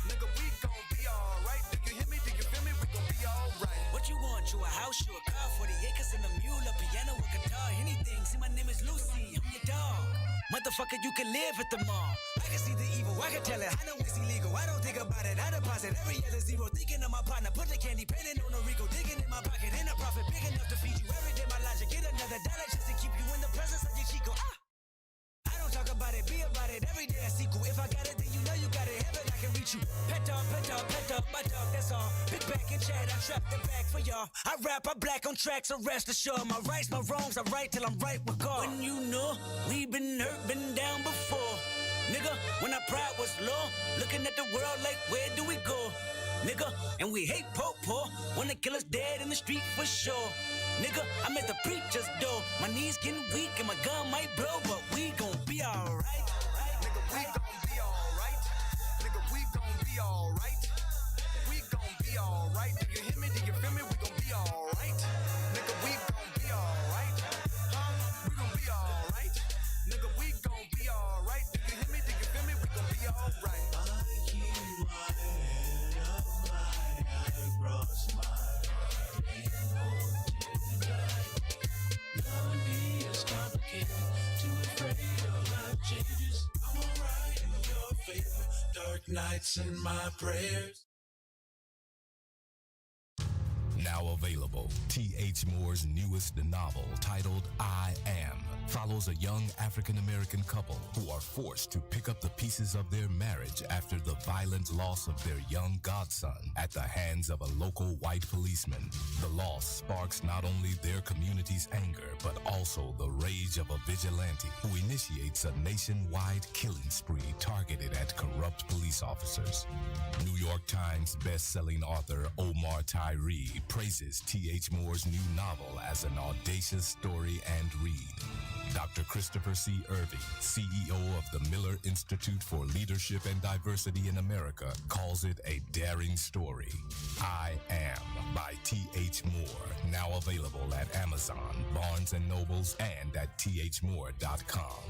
L: Nigga, we gon' be alright. Do you hear me? Do you feel me? We gon' be alright.
G: What you want? You a house, you a car, 40 acres and a mule, a piano, a guitar, anything. See, my name is Lucy, I'm your dog. Motherfucker, you can live at the mall. I can see the evil, I can tell it. I know it's illegal, I don't think about it. I deposit every other zero, thinking of my partner. Put the candy, painting on a Rico, digging in my pocket. In a profit big enough to feed you every day. My logic, get another dollar just to keep you in the presence of your Chico. I don't talk about it, be about it. Every day I sequel. If I got it, then you know you got it. Heaven, I can reach you. Pet dog, my dog, that's all. Big back and chat, I trap the back for y'all. I rap, I black on tracks, so rest assured. My rights, my wrongs, I right till I'm right with God. When you know we been hurt, been down before. Nigga, when our pride was low, looking at the world like where do we go? Nigga, and we hate poor, wanna kill us dead in the street for sure. Nigga, I'm at the preacher's door. My knees getting weak and my gun might blow, but we gon' be alright.
L: Nigga, we gon' be alright. Nigga, we gon' be alright. We gon' be alright. Do you hear me? Do you feel me? We gon' be alright. Nigga, we gon' be alright. Huh? We gon' be alright. Nigga, we gon' be alright. Do you hear me? Do you feel me? We gon' be alright.
M: I keep my head up high, I cross my dark nights in my prayers.
N: Now available, T.H. Moore's newest novel titled I Am follows a young African-American couple who are forced to pick up the pieces of their marriage after the violent loss of their young godson at the hands of a local white policeman. The loss sparks not only their community's anger, but also the rage of a vigilante who initiates a nationwide killing spree targeted at corrupt police officers. New York Times best-selling author Omar Tyree praises T.H. Moore's new novel as an audacious story and read. Dr. Christopher C. Irving, CEO of the Miller Institute for Leadership and Diversity in America, calls it a daring story. I Am by T.H. Moore, now available at Amazon, Barnes & Nobles, and at thmoore.com.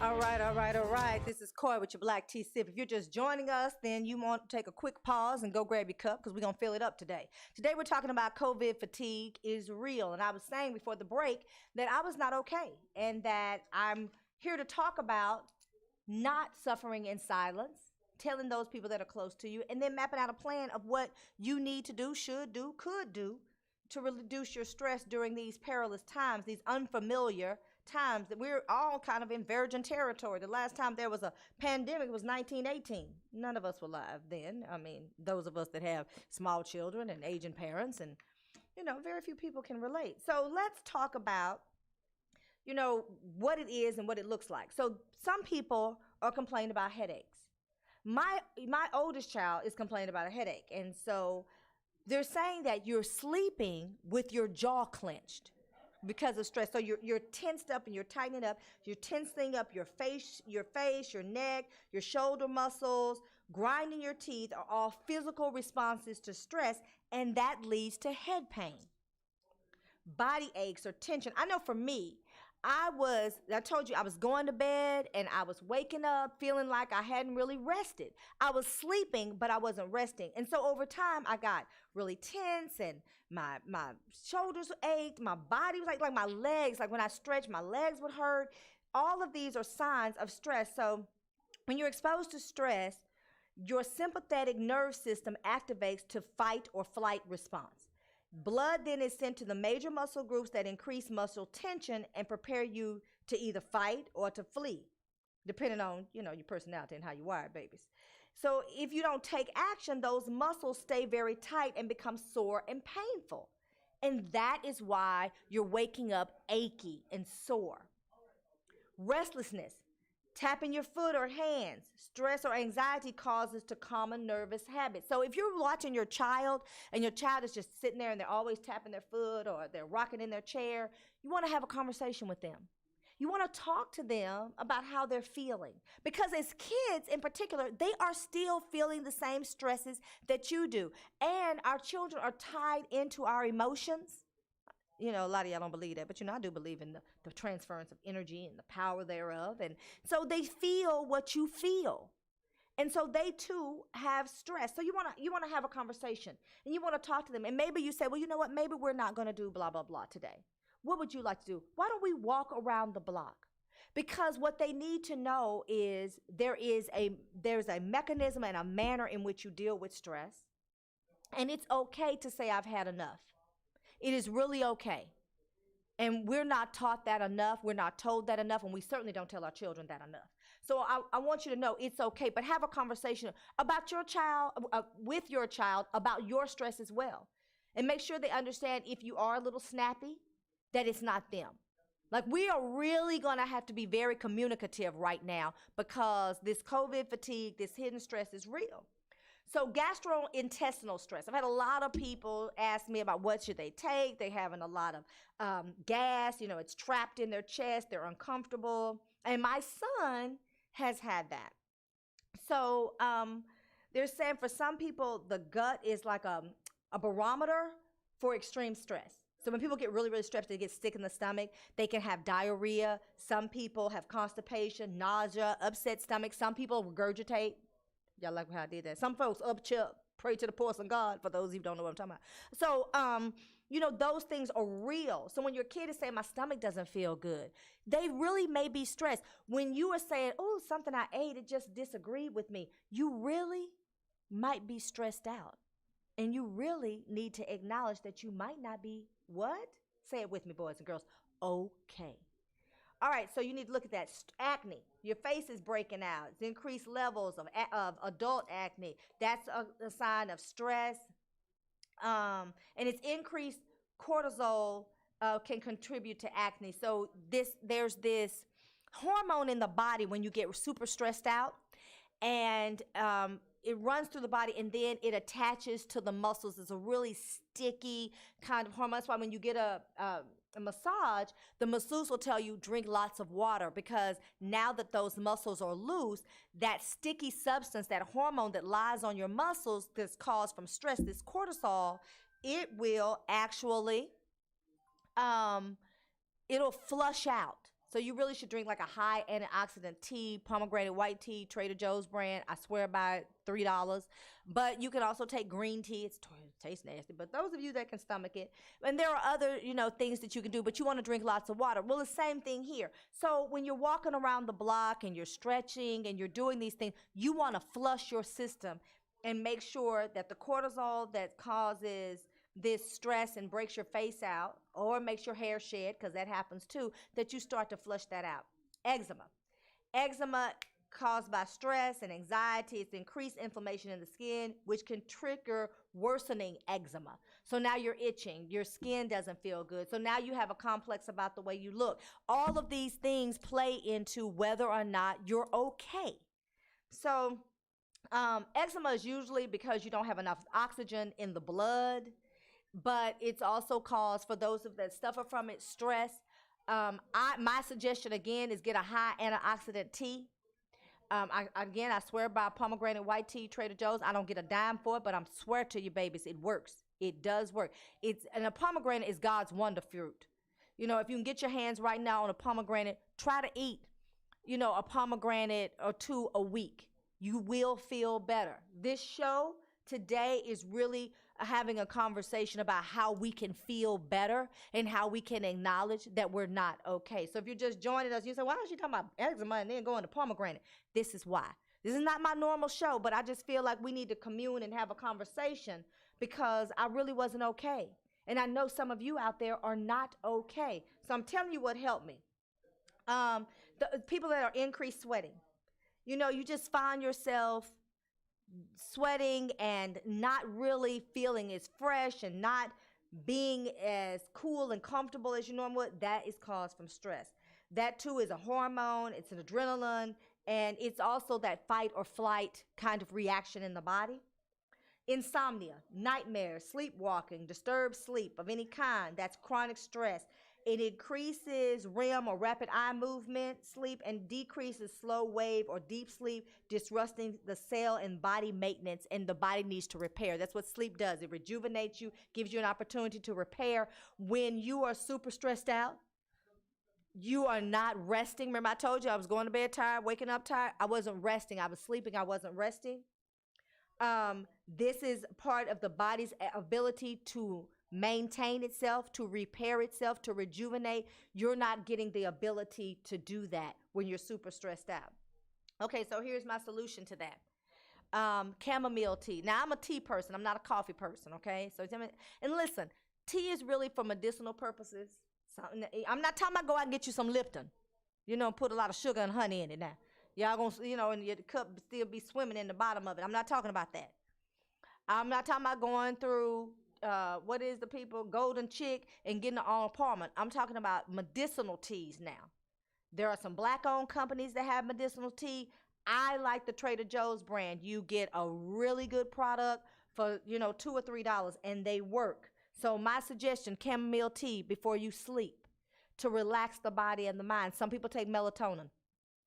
F: All right. This is Coy with your black tea sip. If you're just joining us, then you want to take a quick pause and go grab your cup because we're going to fill it up today. Today we're talking about COVID fatigue is real. And I was saying before the break that I was not okay and that I'm here to talk about not suffering in silence, telling those people that are close to you, and then mapping out a plan of what you need to do, should do, could do to reduce your stress during these perilous times, these unfamiliar times that we're all kind of in virgin territory. The last time there was a pandemic was 1918. None of us were alive then. I mean, those of us that have small children and aging parents, and, very few people can relate. So let's talk about, what it is and what it looks like. So some people are complaining about headaches. My oldest child is complaining about a headache. And so they're saying that you're sleeping with your jaw clenched because of stress. So you're tensed up and you're tightening up. You're tensing up your face, your neck, your shoulder muscles, grinding your teeth are all physical responses to stress, and that leads to head pain, body aches, or tension. I know for me, I told you I was going to bed and I was waking up feeling like I hadn't really rested. I was sleeping, but I wasn't resting. And so over time, I got really tense and my shoulders ached. My body was like my legs, like when I stretched, my legs would hurt. All of these are signs of stress. So when you're exposed to stress, your sympathetic nerve system activates to fight or flight response. Blood then is sent to the major muscle groups that increase muscle tension and prepare you to either fight or to flee, depending on, your personality and how you wired, babies. So if you don't take action, those muscles stay very tight and become sore and painful. And that is why you're waking up achy and sore. Restlessness, tapping your foot or hands, stress or anxiety causes to common nervous habits. So if you're watching your child and your child is just sitting there and they're always tapping their foot or they're rocking in their chair, you want to have a conversation with them. You want to talk to them about how they're feeling. Because as kids in particular, they are still feeling the same stresses that you do. And our children are tied into our emotions. A lot of y'all don't believe that, but I do believe in the transference of energy and the power thereof. And so they feel what you feel. And so they too have stress. So you want to have a conversation and you want to talk to them. And maybe you say, well, you know what? Maybe we're not going to do blah, blah, blah today. What would you like to do? Why don't we walk around the block? Because what they need to know is there's a mechanism and a manner in which you deal with stress. And it's okay to say, I've had enough. It is really okay. And we're not taught that enough. We're not told that enough. And we certainly don't tell our children that enough. So I want you to know it's okay. But have a conversation about your child, with your child, about your stress as well. And make sure they understand if you are a little snappy, that it's not them. Like, we are really going to have to be very communicative right now because this COVID fatigue, this hidden stress is real. So gastrointestinal stress. I've had a lot of people ask me about what should they take. They're having a lot of gas. It's trapped in their chest. They're uncomfortable. And my son has had that. So they're saying for some people, the gut is like a barometer for extreme stress. So when people get really, really stressed, they get sick in the stomach. They can have diarrhea. Some people have constipation, nausea, upset stomach. Some people regurgitate. Y'all like how I did that. Some folks upchuck, pray to the porcelain God, for those of you who don't know what I'm talking about. So, those things are real. So when your kid is saying, my stomach doesn't feel good, they really may be stressed. When you are saying, oh, something I ate, it just disagreed with me, you really might be stressed out. And you really need to acknowledge that you might not be, what? Say it with me, boys and girls. Okay. All right, so you need to look at that. Acne. Your face is breaking out. It's increased levels of adult acne. That's a sign of stress. And it's increased cortisol can contribute to acne. So there's this hormone in the body when you get super stressed out. And it runs through the body and then it attaches to the muscles. It's a really sticky kind of hormone. That's why when you get a massage, the masseuse will tell you drink lots of water, because now that those muscles are loose, that sticky substance, that hormone that lies on your muscles that's caused from stress, this cortisol, it will actually, it'll flush out. So you really should drink like a high antioxidant tea, pomegranate white tea, Trader Joe's brand. I swear by it, $3. But you can also take green tea. It tastes nasty, but those of you that can stomach it. And there are other, things that you can do, but you want to drink lots of water. Well, the same thing here. So when you're walking around the block and you're stretching and you're doing these things, you want to flush your system and make sure that the cortisol that causes this stress and breaks your face out or makes your hair shed, because that happens too, that you start to flush that out. Eczema caused by stress and anxiety. It's increased inflammation in the skin, which can trigger worsening eczema. So now you're itching, your skin doesn't feel good. So now you have a complex about the way you look. All of these things play into whether or not you're okay. So eczema is usually because you don't have enough oxygen in the blood. But it's also caused, for those that suffer from it, stress. My suggestion again is get a high antioxidant tea. I swear by pomegranate white tea, Trader Joe's. I don't get a dime for it, but I swear to you, babies, it works. It does work. And a pomegranate is God's wonder fruit. If you can get your hands right now on a pomegranate, try to eat, a pomegranate or two a week. You will feel better. This show today is really having a conversation about how we can feel better and how we can acknowledge that we're not okay. So if you're just joining us, you say, why don't you talk about eczema and then go into pomegranate? This is why. This is not my normal show, but I just feel like we need to commune and have a conversation because I really wasn't okay. And I know some of you out there are not okay. So I'm telling you what helped me. The people that are increased sweating. You know, you just find yourself sweating and not really feeling as fresh and not being as cool and comfortable as you normally would. That is caused from stress. That too is a hormone, it's an adrenaline, and it's also that fight or flight kind of reaction in the body. Insomnia, nightmares, sleepwalking, disturbed sleep of any kind, that's chronic stress. It increases REM or rapid eye movement sleep and decreases slow wave or deep sleep, disrupting the cell and body maintenance, and the body needs to repair. That's what sleep does. It rejuvenates you, gives you an opportunity to repair. When you are super stressed out, you are not resting. Remember, I told you I was going to bed tired, waking up tired. I wasn't resting. I was sleeping. I wasn't resting. This is part of the body's ability to maintain itself, to repair itself, to rejuvenate. You're not getting the ability to do that when you're super stressed out. Okay, so here's my solution to that. Chamomile tea. Now, I'm a tea person. I'm not a coffee person, okay? So, and listen, tea is really for medicinal purposes. So, I'm not talking about go out and get you some Lipton. You know, put a lot of sugar and honey in it now. Y'all gonna, you know, and your cup still be swimming in the bottom of it. I'm not talking about that. I'm not talking about going through, what is the people, Golden Chick and getting the Arnold Palmer. I'm talking about medicinal teas now. There are some black-owned companies that have medicinal tea. I like the Trader Joe's brand. You get a really good product for, you know, $2 or $3, and they work. So my suggestion, chamomile tea before you sleep to relax the body and the mind. Some people take melatonin.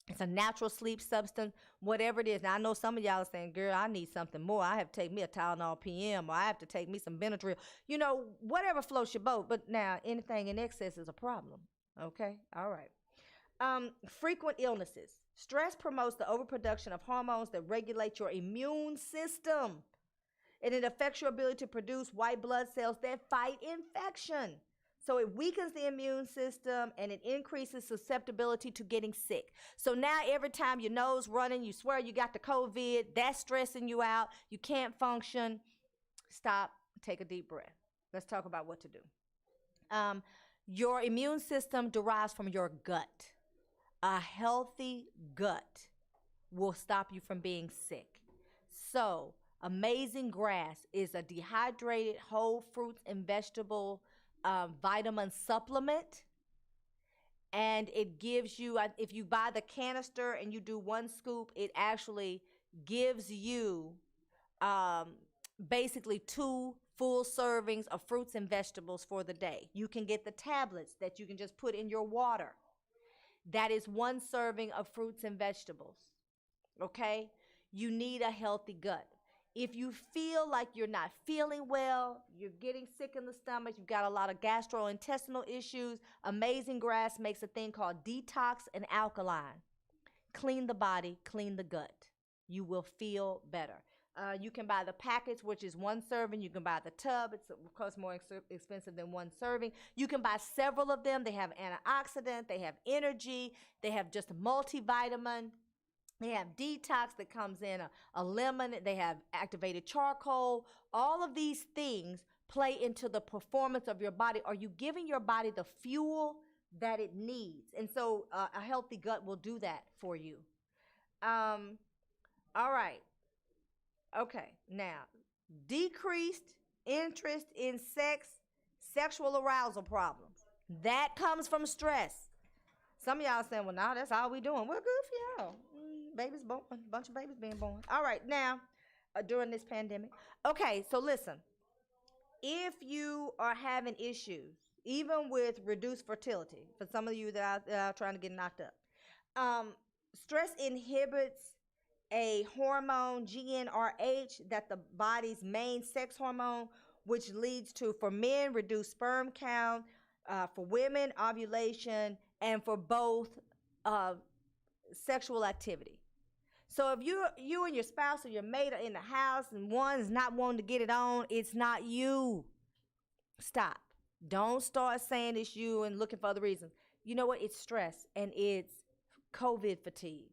F: It's a natural sleep substance, whatever it is. Now, I know some of y'all are saying, girl, I need something more. I have to take me a Tylenol PM, or I have to take me some Benadryl. You know, whatever floats your boat. But now, anything in excess is a problem. Okay? All right. Frequent illnesses. Stress promotes the overproduction of hormones that regulate your immune system. And it affects your ability to produce white blood cells that fight infection. So it weakens the immune system and it increases susceptibility to getting sick. So now every time your nose running, you swear you got the COVID, that's stressing you out, you can't function, stop, take a deep breath. Let's talk about what to do. Your immune system derives from your gut. A healthy gut will stop you from being sick. So Amazing Grass is a dehydrated whole fruits and vegetable vitamin supplement, and it gives you, if you buy the canister and you do 1 scoop, it actually gives you basically 2 full servings of fruits and vegetables for the day. You can get the tablets that you can just put in your water. That is 1 serving of fruits and vegetables. Okay? You need a healthy gut. If you feel like you're not feeling well, you're getting sick in the stomach, you've got a lot of gastrointestinal issues, Amazing Grass makes a thing called detox and alkaline. Clean the body, clean the gut. You will feel better. You can buy the packets, which is 1 serving. You can buy the tub. It's, of course, more expensive than 1 serving. You can buy several of them. They have antioxidant. They have energy. They have just a multivitamin. They have detox that comes in a lemon. They have activated charcoal. All of these things play into the performance of your body. Are you giving your body the fuel that it needs? And so a healthy gut will do that for you. All right. Okay. Now, decreased interest in sex, sexual arousal problems. That comes from stress. Some of y'all saying, well, now that's all we doing. Well, good for y'all. Babies born, a bunch of babies being born. All right, now, during this pandemic. Okay, so listen. If you are having issues, even with reduced fertility, for some of you that are trying to get knocked up, stress inhibits a hormone, GnRH, that the body's main sex hormone, which leads to, for men, reduced sperm count, for women, ovulation, and for both sexual activity. So if you and your spouse or your mate are in the house and one is not wanting to get it on, it's not you. Stop. Don't start saying it's you and looking for other reasons. You know what? It's stress and it's COVID fatigue.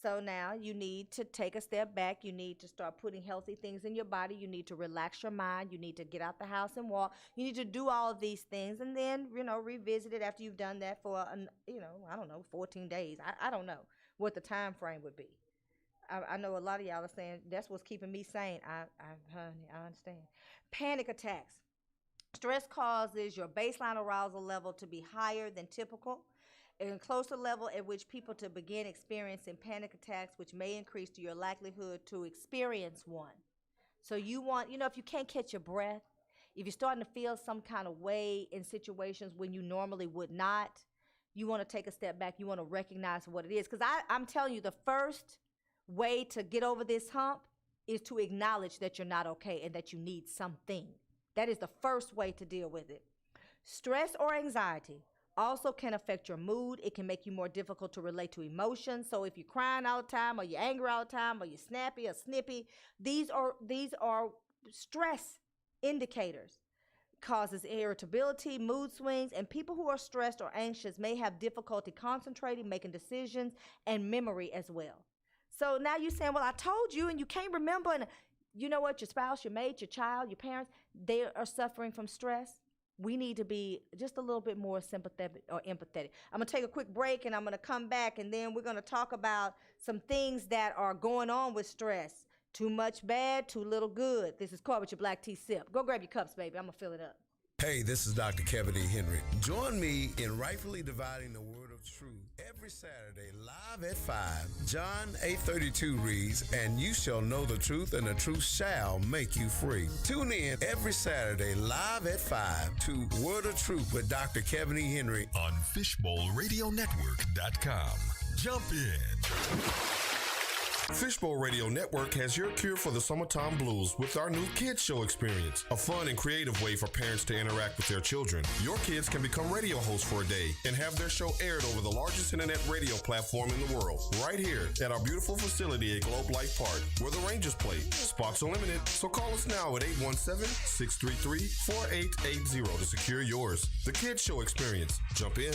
F: So now you need to take a step back. You need to start putting healthy things in your body. You need to relax your mind. You need to get out the house and walk. You need to do all of these things and then, revisit it after you've done that for, I don't know, 14 days. I don't know what the time frame would be. I know a lot of y'all are saying that's what's keeping me sane. Honey, I understand. Panic attacks. Stress causes your baseline arousal level to be higher than typical, and closer level at which people to begin experiencing panic attacks, which may increase to your likelihood to experience one. So you want, if you can't catch your breath, if you're starting to feel some kind of way in situations when you normally would not, you want to take a step back. You want to recognize what it is. Because I'm telling you, the first way to get over this hump is to acknowledge that you're not okay and that you need something. That is the first way to deal with it. Stress or anxiety also can affect your mood. It can make you more difficult to relate to emotions. So if you're crying all the time, or you're angry all the time, or you're snappy or snippy, these are stress indicators. Causes irritability, mood swings, and people who are stressed or anxious may have difficulty concentrating, making decisions, and memory as well. So now you're saying, well, I told you and you can't remember. And you know what? Your spouse, your mate, your child, your parents, they are suffering from stress. We need to be just a little bit more sympathetic or empathetic. I'm going to take a quick break and I'm going to come back and then we're going to talk about some things that are going on with stress. Too much bad, too little good. This is Coy with your black tea sip. Go grab your cups, baby. I'm going to fill it up.
O: Hey, this is Dr. Kevin E. Henry. Join me in rightfully dividing the word of truth every Saturday live at 5. John 8:32 reads, "And you shall know the truth, and the truth shall make you free." Tune in every Saturday live at 5 to Word of Truth with Dr. Kevin E. Henry
N: on FishbowlRadioNetwork.com. Jump in.
P: Fishbowl Radio Network has your cure for the summertime blues with our new Kids Show experience, a fun and creative way for parents to interact with their children. Your kids can become radio hosts for a day and have their show aired over the largest internet radio platform in the world, right here at our beautiful facility at Globe Life Park, where the Rangers play. Spots are limited, so call us now at 817-633-4880 to secure yours. The Kids Show experience. Jump in.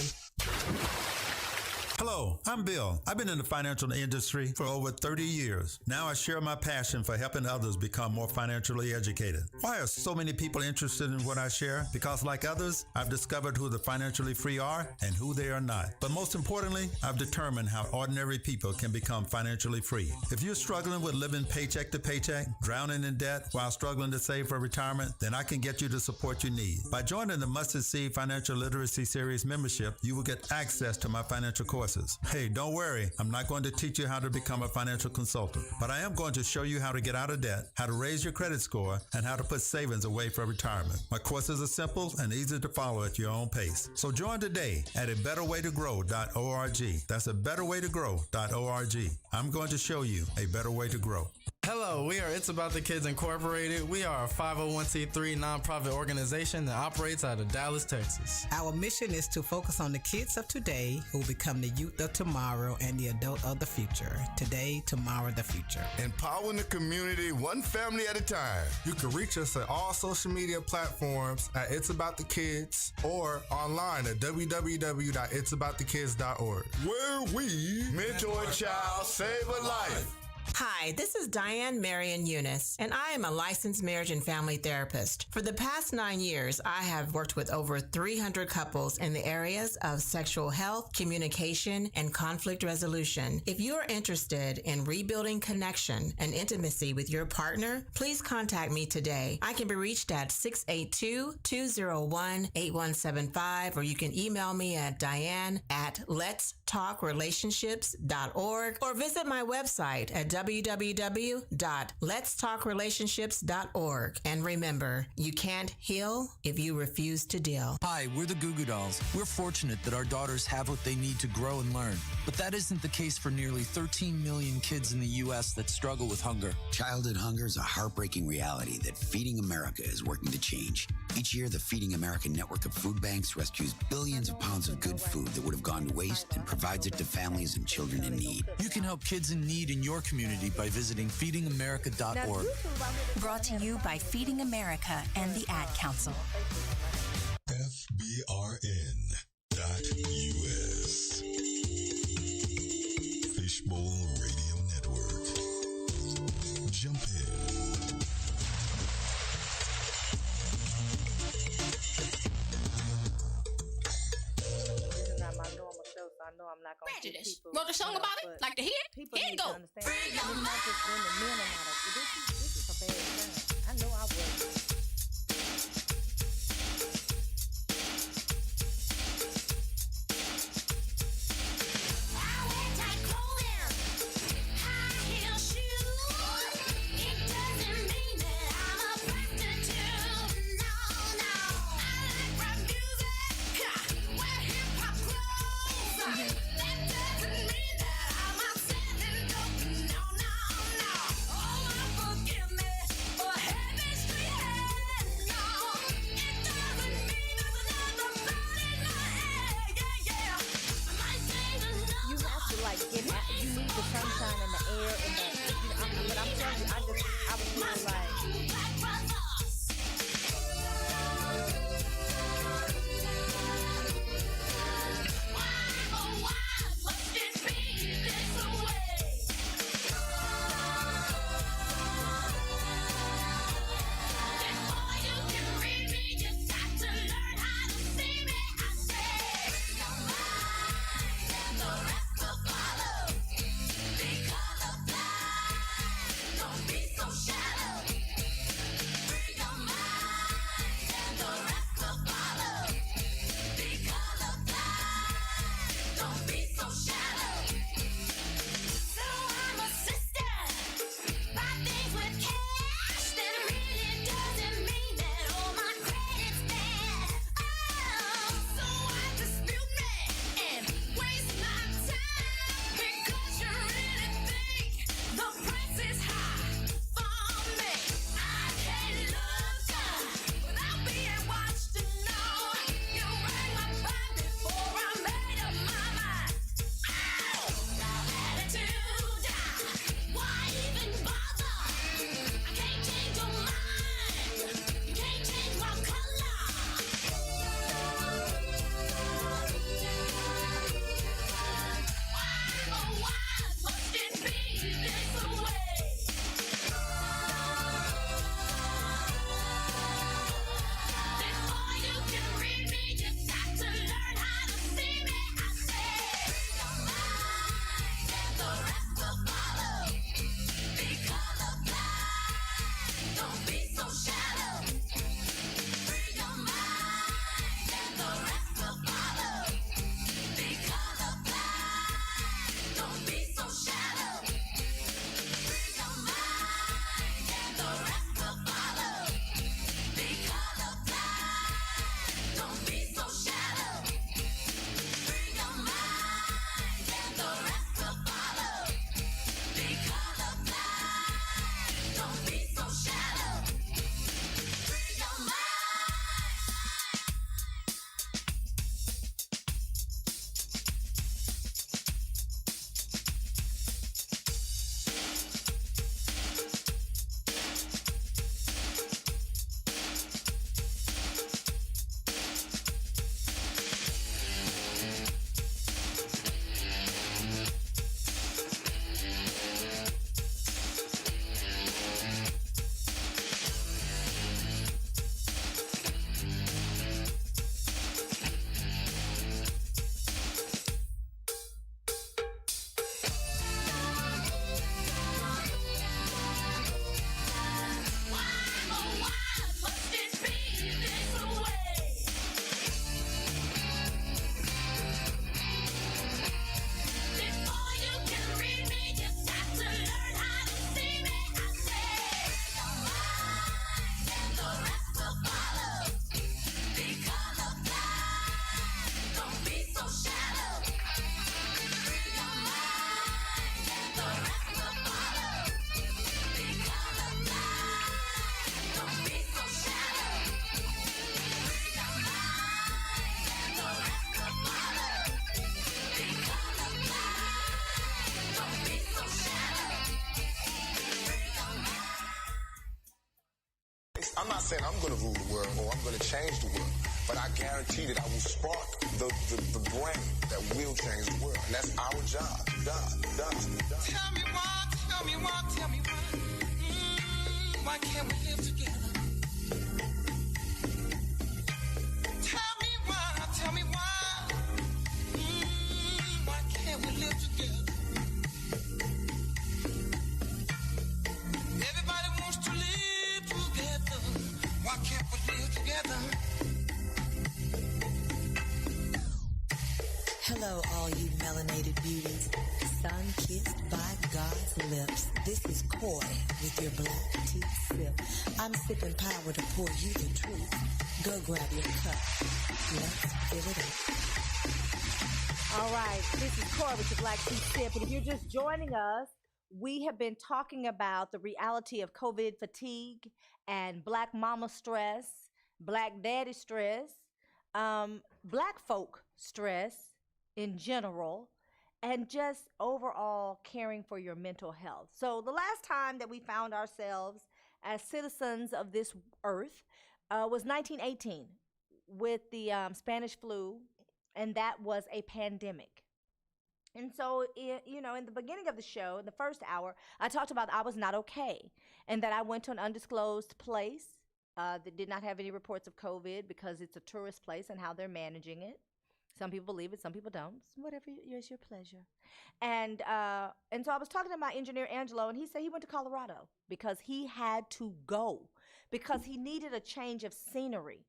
Q: Hello, I'm Bill. I've been in the financial industry for over 30 years. Now I share my passion for helping others become more financially educated. Why are so many people interested in what I share? Because like others, I've discovered who the financially free are and who they are not. But most importantly, I've determined how ordinary people can become financially free. If you're struggling with living paycheck to paycheck, drowning in debt while struggling to save for retirement, then I can get you the support you need. By joining the Mustard Seed Financial Literacy Series membership, you will get access to my financial courses. Hey, don't worry, I'm not going to teach you how to become a financial consultant, but I am going to show you how to get out of debt, how to raise your credit score, and how to put savings away for retirement. My courses are simple and easy to follow at your own pace. So join today at abetterwaytogrow.org. That's abetterwaytogrow.org. I'm going to show you a better way to grow.
R: Hello, we are It's About the Kids Incorporated. We are a 501c3 nonprofit organization that operates out of Dallas, Texas.
S: Our mission is to focus on the kids of today who will become the youth of tomorrow and the adult of the future. Today, tomorrow, the future.
P: Empowering the community one family at a time.
T: You can reach us at all social media platforms at It's About the Kids or online at www.itsaboutthekids.org.
P: Where we mentor a child, save a life.
U: Hi, this is Diane Marion Eunice, and I am a licensed marriage and family therapist. For the past 9 years, I have worked with over 300 couples in the areas of sexual health, communication, and conflict resolution. If you are interested in rebuilding connection and intimacy with your partner, please contact me today. I can be reached at 682-201-8175, or you can email me at diane@letstalkrelationships.org, or visit my website at www.letstalkrelationships.org. And remember, you can't heal if you refuse to deal.
V: Hi, we're the Goo Goo Dolls. We're fortunate that our daughters have what they need to grow and learn. But that isn't the case for nearly 13 million kids in the U.S. that struggle with hunger.
W: Childhood hunger is a heartbreaking reality that Feeding America is working to change. Each year, the Feeding America network of food banks rescues billions of pounds of good food that would have gone to waste and provides it to families and children in need.
V: You can help kids in need in your community by visiting feedingamerica.org.
X: Brought to you by Feeding America and the Ad Council.
N: FBRN.US. Fishbowl Radio.
H: Jump in.
F: This is not my normal show, so I know I'm not gonna get people.
K: Wrote a song about it? Like to hear it?
F: People
K: Here
F: need
K: you go.
F: to understand. It's not just women, men are not. This is a bad thing. I know I was.
B: I'm not saying I'm going to rule the world or I'm going to change the world, but I guarantee that I will spark the brain that will change the world. And that's our job.
L: Tell me why, tell me why, tell me why. Why can't we live together? Tell me why. Why can't we live together? Everybody wants to live together. Why can't we live together?
C: Hello, all you melanated beauties, sun-kissed by God's lips. This is Coy with your black tea sip. I'm sipping power to pour you the truth. Go grab your cup. Let's fill it up.
F: All right, this is Coy with your black tea sip. And if you're just joining us, we have been talking about the reality of COVID fatigue and black mama stress, black daddy stress, black folk stress in general, and just overall caring for your mental health. So the last time that we found ourselves as citizens of this earth was 1918 with the Spanish flu, and that was a pandemic. And so, in the beginning of the show, in the first hour, I talked about I was not okay and that I went to an undisclosed place that did not have any reports of COVID because it's a tourist place and how they're managing it. Some people believe it, some people don't. Whatever, it's your pleasure. And so I was talking to my engineer, Angelo, and he said he went to Colorado because he had to go because he needed a change of scenery.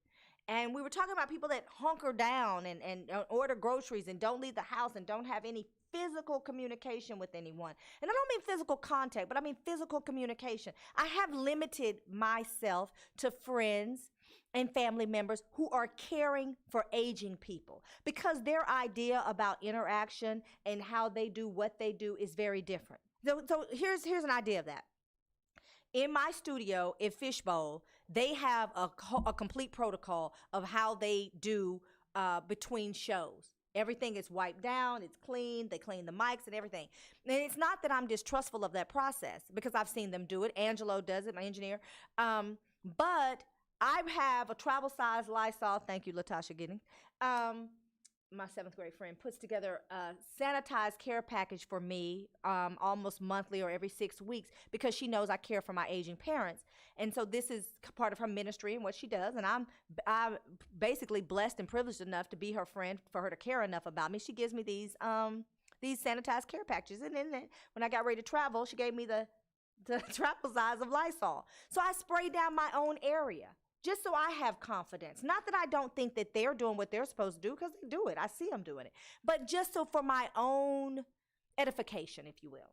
F: And we were talking about people that hunker down and order groceries and don't leave the house and don't have any physical communication with anyone. And I don't mean physical contact, but I mean physical communication. I have limited myself to friends and family members who are caring for aging people because their idea about interaction and how they do what they do is very different. So here's an idea of that. In my studio at Fishbowl, they have a complete protocol of how they do between shows. Everything is wiped down, it's clean, they clean the mics and everything. And it's not that I'm distrustful of that process because I've seen them do it. Angelo does it, my engineer. But I have a travel size Lysol, thank you, Latasha Giddings. My 7th grade friend puts together a sanitized care package for me almost monthly or every 6 weeks because she knows I care for my aging parents. And so this is part of her ministry and what she does. And I'm basically blessed and privileged enough to be her friend for her to care enough about me. She gives me these sanitized care packages. And then when I got ready to travel, she gave me the travel size of Lysol. So I spray down my own area. Just so I have confidence. Not that I don't think that they're doing what they're supposed to do, because they do it. I see them doing it. But just so for my own edification, if you will.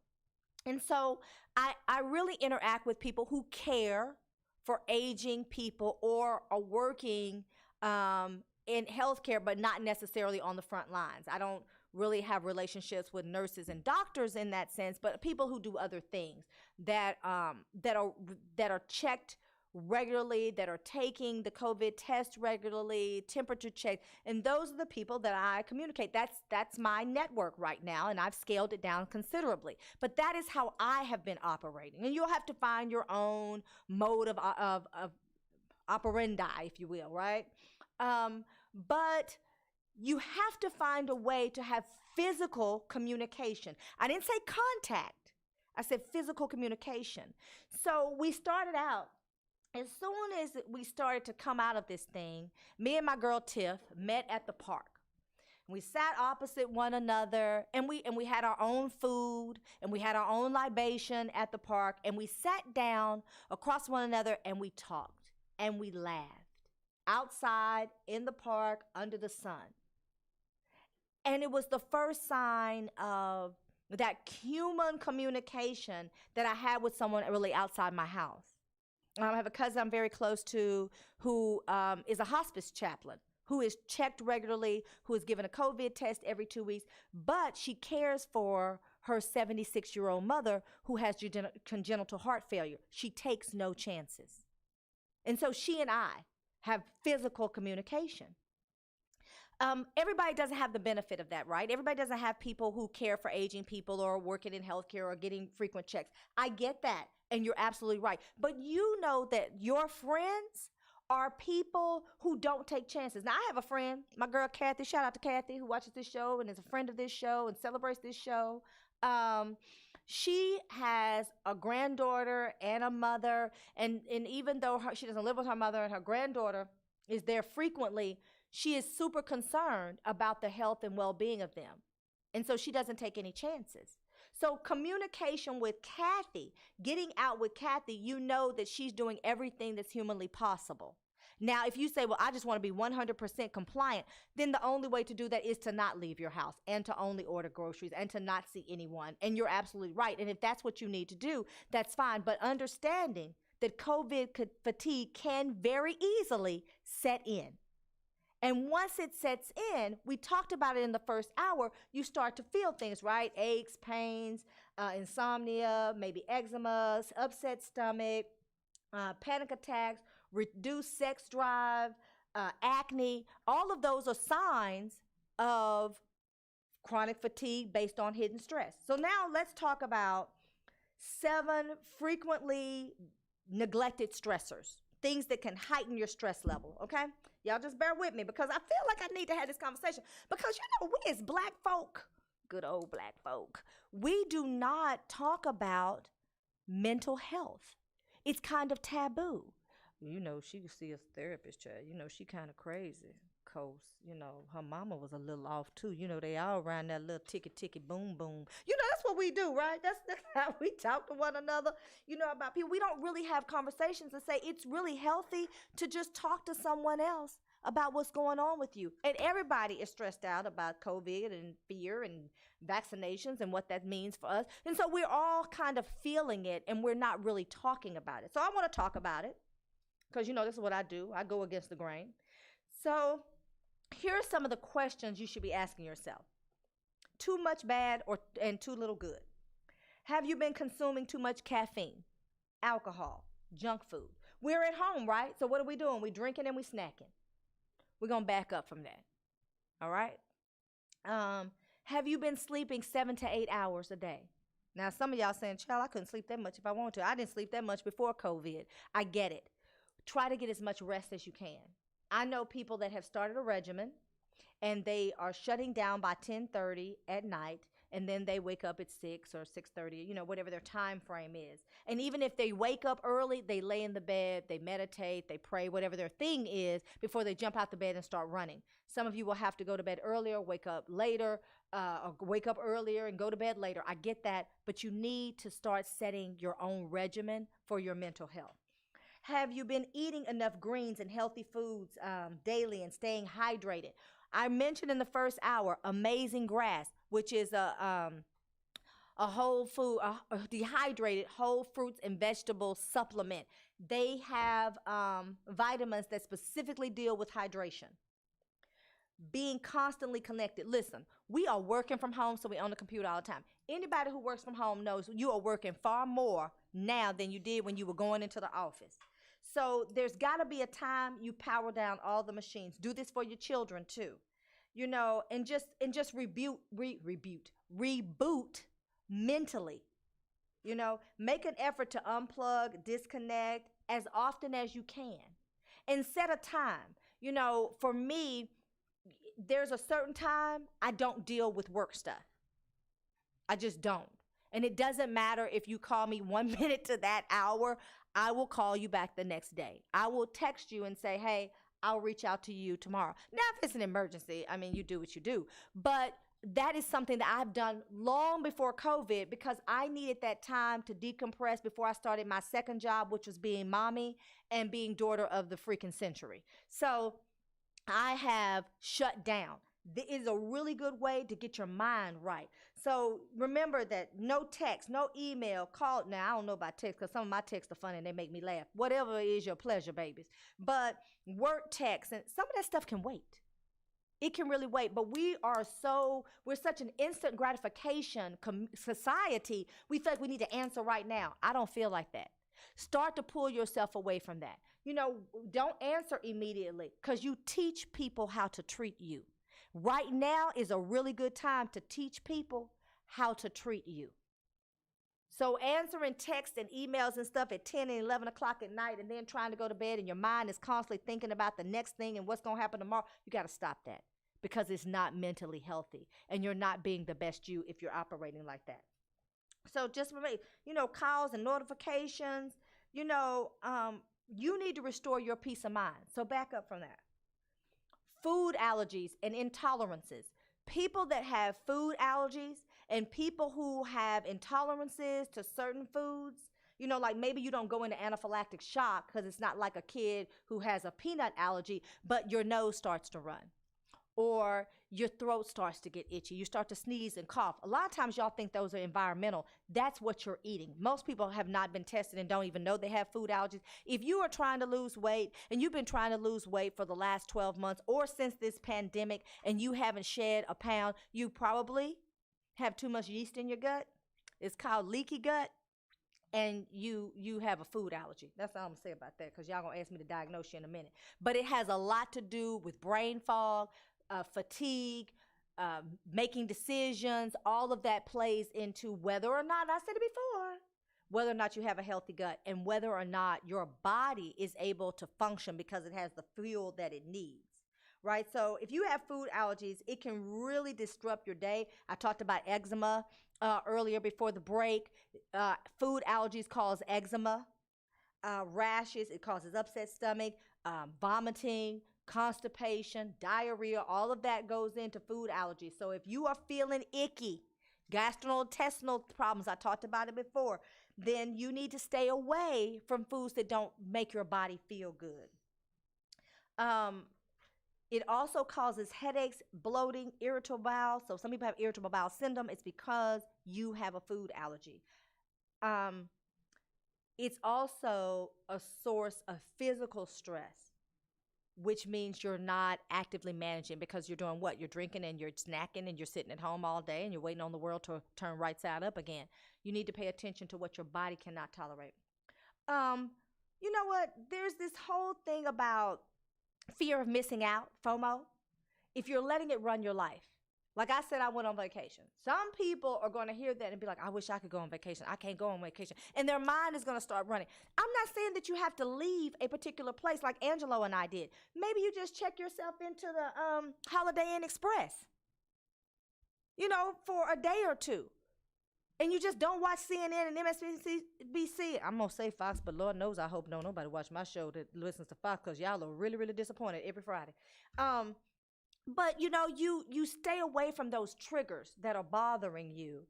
F: And so I really interact with people who care for aging people or are working in healthcare, but not necessarily on the front lines. I don't really have relationships with nurses and doctors in that sense, but people who do other things that are checked regularly, that are taking the COVID test regularly, temperature check, and those are the people that I communicate. That's my network right now, and I've scaled it down considerably. But that is how I have been operating, and you'll have to find your own mode of operandi, if you will, right? But you have to find a way to have physical communication. I didn't say contact. I said physical communication. So we started out. As soon as we started to come out of this thing, me and my girl Tiff met at the park. We sat opposite one another, and we had our own food, and we had our own libation at the park, and we sat down across one another, and we talked, and we laughed outside in the park under the sun. And it was the first sign of that human communication that I had with someone really outside my house. I have a cousin I'm very close to who is a hospice chaplain, who is checked regularly, who is given a COVID test every 2 weeks, but she cares for her 76-year-old mother who has congenital heart failure. She takes no chances. And so she and I have physical communication. Everybody doesn't have the benefit of that, right? Everybody doesn't have people who care for aging people or working in healthcare or getting frequent checks. I get that, and you're absolutely right. But you know that your friends are people who don't take chances. Now, I have a friend, my girl Kathy, shout out to Kathy, who watches this show and is a friend of this show and celebrates this show. She has a granddaughter and a mother, and even though she doesn't live with her mother and her granddaughter is there frequently, she is super concerned about the health and well-being of them. And so she doesn't take any chances. So communication with Kathy, getting out with Kathy, you know that she's doing everything that's humanly possible. Now, if you say, well, I just want to be 100% compliant, then the only way to do that is to not leave your house and to only order groceries and to not see anyone. And you're absolutely right. And if that's what you need to do, that's fine. But understanding that COVID fatigue can very easily set in. And once it sets in, we talked about it in the first hour, you start to feel things, right? Aches, pains, insomnia, maybe eczema, upset stomach, panic attacks, reduced sex drive, acne. All of those are signs of chronic fatigue based on hidden stress. So now let's talk about 7 frequently neglected stressors, things that can heighten your stress level, okay? Y'all just bear with me because I feel like I need to have this conversation because, you know, we as black folk, good old black folk, we do not talk about mental health. It's kind of taboo. You know, she could see a therapist, child. You know, she kind of crazy. Coast, you know, her mama was a little off too. You know, they all around that little ticky boom boom. You know, that's what we do, right? That's how we talk to one another, you know, about people. We don't really have conversations and say it's really healthy to just talk to someone else about what's going on with you. And everybody is stressed out about COVID and fear and vaccinations and what that means for us. And so we're all kind of feeling it and we're not really talking about it. So I want to talk about it because, you know, this is what I do. I go against the grain. So here are some of the questions you should be asking yourself. Too much bad and too little good? Have you been consuming too much caffeine, alcohol, junk food? We're at home, right? So what are we doing? We're drinking and we're snacking. We're going to back up from that. All right? Have you been sleeping 7 to 8 hours a day? Now, some of y'all saying, child, I couldn't sleep that much if I wanted to. I didn't sleep that much before COVID. I get it. Try to get as much rest as you can. I know people that have started a regimen and they are shutting down by 10:30 at night and then they wake up at 6 or 6:30, you know, whatever their time frame is. And even if they wake up early, they lay in the bed, they meditate, they pray, whatever their thing is before they jump out the bed and start running. Some of you will have to go to bed earlier, wake up later, or wake up earlier and go to bed later. I get that, but you need to start setting your own regimen for your mental health. Have you been eating enough greens and healthy foods daily and staying hydrated? I mentioned in the first hour, Amazing Grass, which is a whole food, a dehydrated whole fruits and vegetable supplement. They have vitamins that specifically deal with hydration. Being constantly connected. Listen, we are working from home, so we're on the computer all the time. Anybody who works from home knows you are working far more now than you did when you were going into the office. So there's got to be a time you power down all the machines. Do this for your children too, you know, and just reboot mentally. You know, make an effort to unplug, disconnect as often as you can, and set a time. You know, for me, there's a certain time I don't deal with work stuff. I just don't. And it doesn't matter if you call me 1 minute to that hour, I will call you back the next day. I will text you and say, hey, I'll reach out to you tomorrow. Now, if it's an emergency, I mean, you do what you do. But that is something that I've done long before COVID because I needed that time to decompress before I started my second job, which was being mommy and being daughter of the freaking century. So I have shut down. This is a really good way to get your mind right. So remember that no text, no email, call. Now, I don't know about text because some of my texts are funny and they make me laugh. Whatever is your pleasure, babies. But work text and some of that stuff can wait. It can really wait. But we're such an instant gratification society. We feel like we need to answer right now. I don't feel like that. Start to pull yourself away from that. You know, don't answer immediately because you teach people how to treat you. Right now is a really good time to teach people how to treat you. So answering texts and emails and stuff at 10 and 11 o'clock at night and then trying to go to bed and your mind is constantly thinking about the next thing and what's going to happen tomorrow, you got to stop that because it's not mentally healthy and you're not being the best you if you're operating like that. So just remember, calls and notifications, you need to restore your peace of mind. So back up from that. Food allergies and intolerances. People that have food allergies and people who have intolerances to certain foods, like maybe you don't go into anaphylactic shock because it's not like a kid who has a peanut allergy, but your nose starts to run or your throat starts to get itchy. You start to sneeze and cough. A lot of times y'all think those are environmental. That's what you're eating. Most people have not been tested and don't even know they have food allergies. If you are trying to lose weight and you've been trying to lose weight for the last 12 months or since this pandemic and you haven't shed a pound, you probably have too much yeast in your gut. It's called leaky gut. And you have a food allergy. That's all I'm gonna say about that, because y'all gonna ask me to diagnose you in a minute. But it has a lot to do with brain fog, fatigue, making decisions. All of that plays into whether or not, I said it before, whether or not you have a healthy gut and whether or not your body is able to function because it has the fuel that it needs. Right? So if you have food allergies, it can really disrupt your day. I talked about eczema earlier before the break. Food allergies cause eczema, rashes, it causes upset stomach, vomiting, constipation, diarrhea, all of that goes into food allergies. So if you are feeling icky, gastrointestinal problems, I talked about it before, then you need to stay away from foods that don't make your body feel good. It also causes headaches, bloating, irritable bowel. So some people have irritable bowel syndrome. It's because you have a food allergy. It's also a source of physical stress, which means you're not actively managing because you're doing what? You're drinking and you're snacking and you're sitting at home all day and you're waiting on the world to turn right side up again. You need to pay attention to what your body cannot tolerate. You know what? There's this whole thing about fear of missing out, FOMO. If you're letting it run your life. Like I said, I went on vacation. Some people are going to hear that and be like, I wish I could go on vacation. I can't go on vacation. And their mind is going to start running. I'm not saying that you have to leave a particular place like Angelo and I did. Maybe you just check yourself into the Holiday Inn Express, for a day or two. And you just don't watch CNN and MSNBC. I'm going to say Fox, but Lord knows I hope nobody watch my show that listens to Fox, because y'all are really, really disappointed every Friday. But, you stay away from those triggers that are bothering you.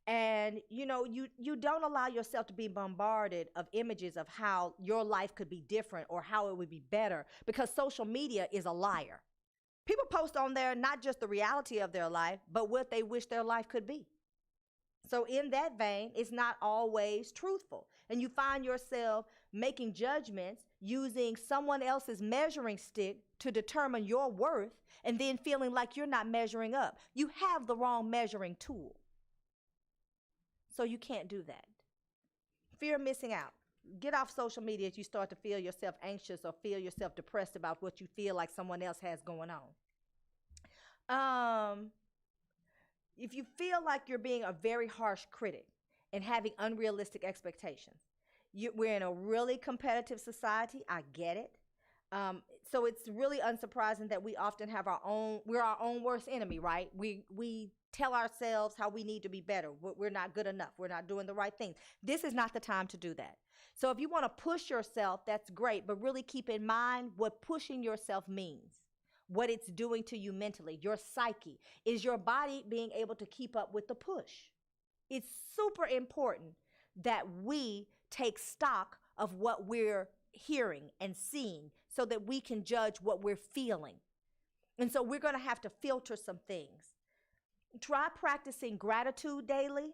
F: And, you don't allow yourself to be bombarded of images of how your life could be different or how it would be better, because social media is a liar. People post on there not just the reality of their life, but what they wish their life could be. So in that vein, it's not always truthful. And you find yourself making judgments using someone else's measuring stick to determine your worth and then feeling like you're not measuring up. You have the wrong measuring tool. So you can't do that. Fear of missing out. Get off social media if you start to feel yourself anxious or feel yourself depressed about what you feel like someone else has going on. If you feel like you're being a very harsh critic and having unrealistic expectations, we're in a really competitive society. I get it. So it's really unsurprising that we often have we're our own worst enemy, right? We tell ourselves how we need to be better. We're not good enough. We're not doing the right things. This is not the time to do that. So if you want to push yourself, that's great, but really keep in mind what pushing yourself means. What it's doing to you mentally, your psyche. Is your body being able to keep up with the push? It's super important that we take stock of what we're hearing and seeing so that we can judge what we're feeling. And so we're going to have to filter some things. Try practicing gratitude daily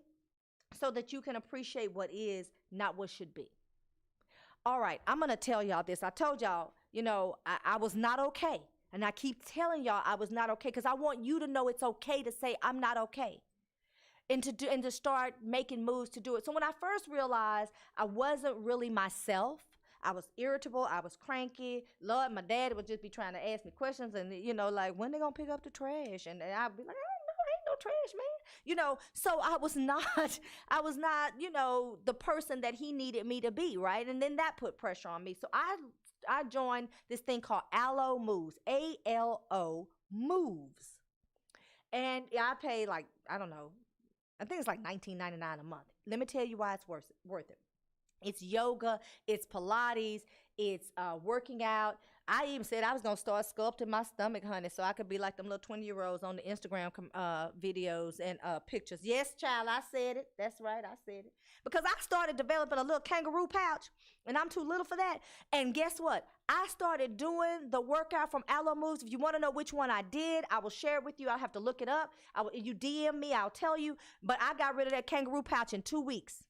F: so that you can appreciate what is, not what should be. All right, I'm going to tell y'all this. I told y'all, I was not okay. And I keep telling y'all I was not okay because I want you to know it's okay to say I'm not okay. And to start making moves to do it. So when I first realized I wasn't really myself, I was irritable, I was cranky. Lord, my dad would just be trying to ask me questions and, like, when they gonna pick up the trash? And I'd be like, I don't know, ain't no trash, man. So I was not, the person that he needed me to be, right? And then that put pressure on me. So I joined this thing called Alo Moves, ALO Moves. And I pay I think it's like $19.99 a month. Let me tell you why it's worth it. It's yoga, it's Pilates, it's working out. I even said I was gonna start sculpting my stomach, honey, so I could be like them little 20-year-olds on the Instagram videos and pictures. Yes, child, I said it. That's right, I said it. Because I started developing a little kangaroo pouch, and I'm too little for that. And guess what? I started doing the workout from Aloe Moves. If you want to know which one I did, I will share it with you. I'll have to look it up. You DM me, I'll tell you. But I got rid of that kangaroo pouch in 2 weeks.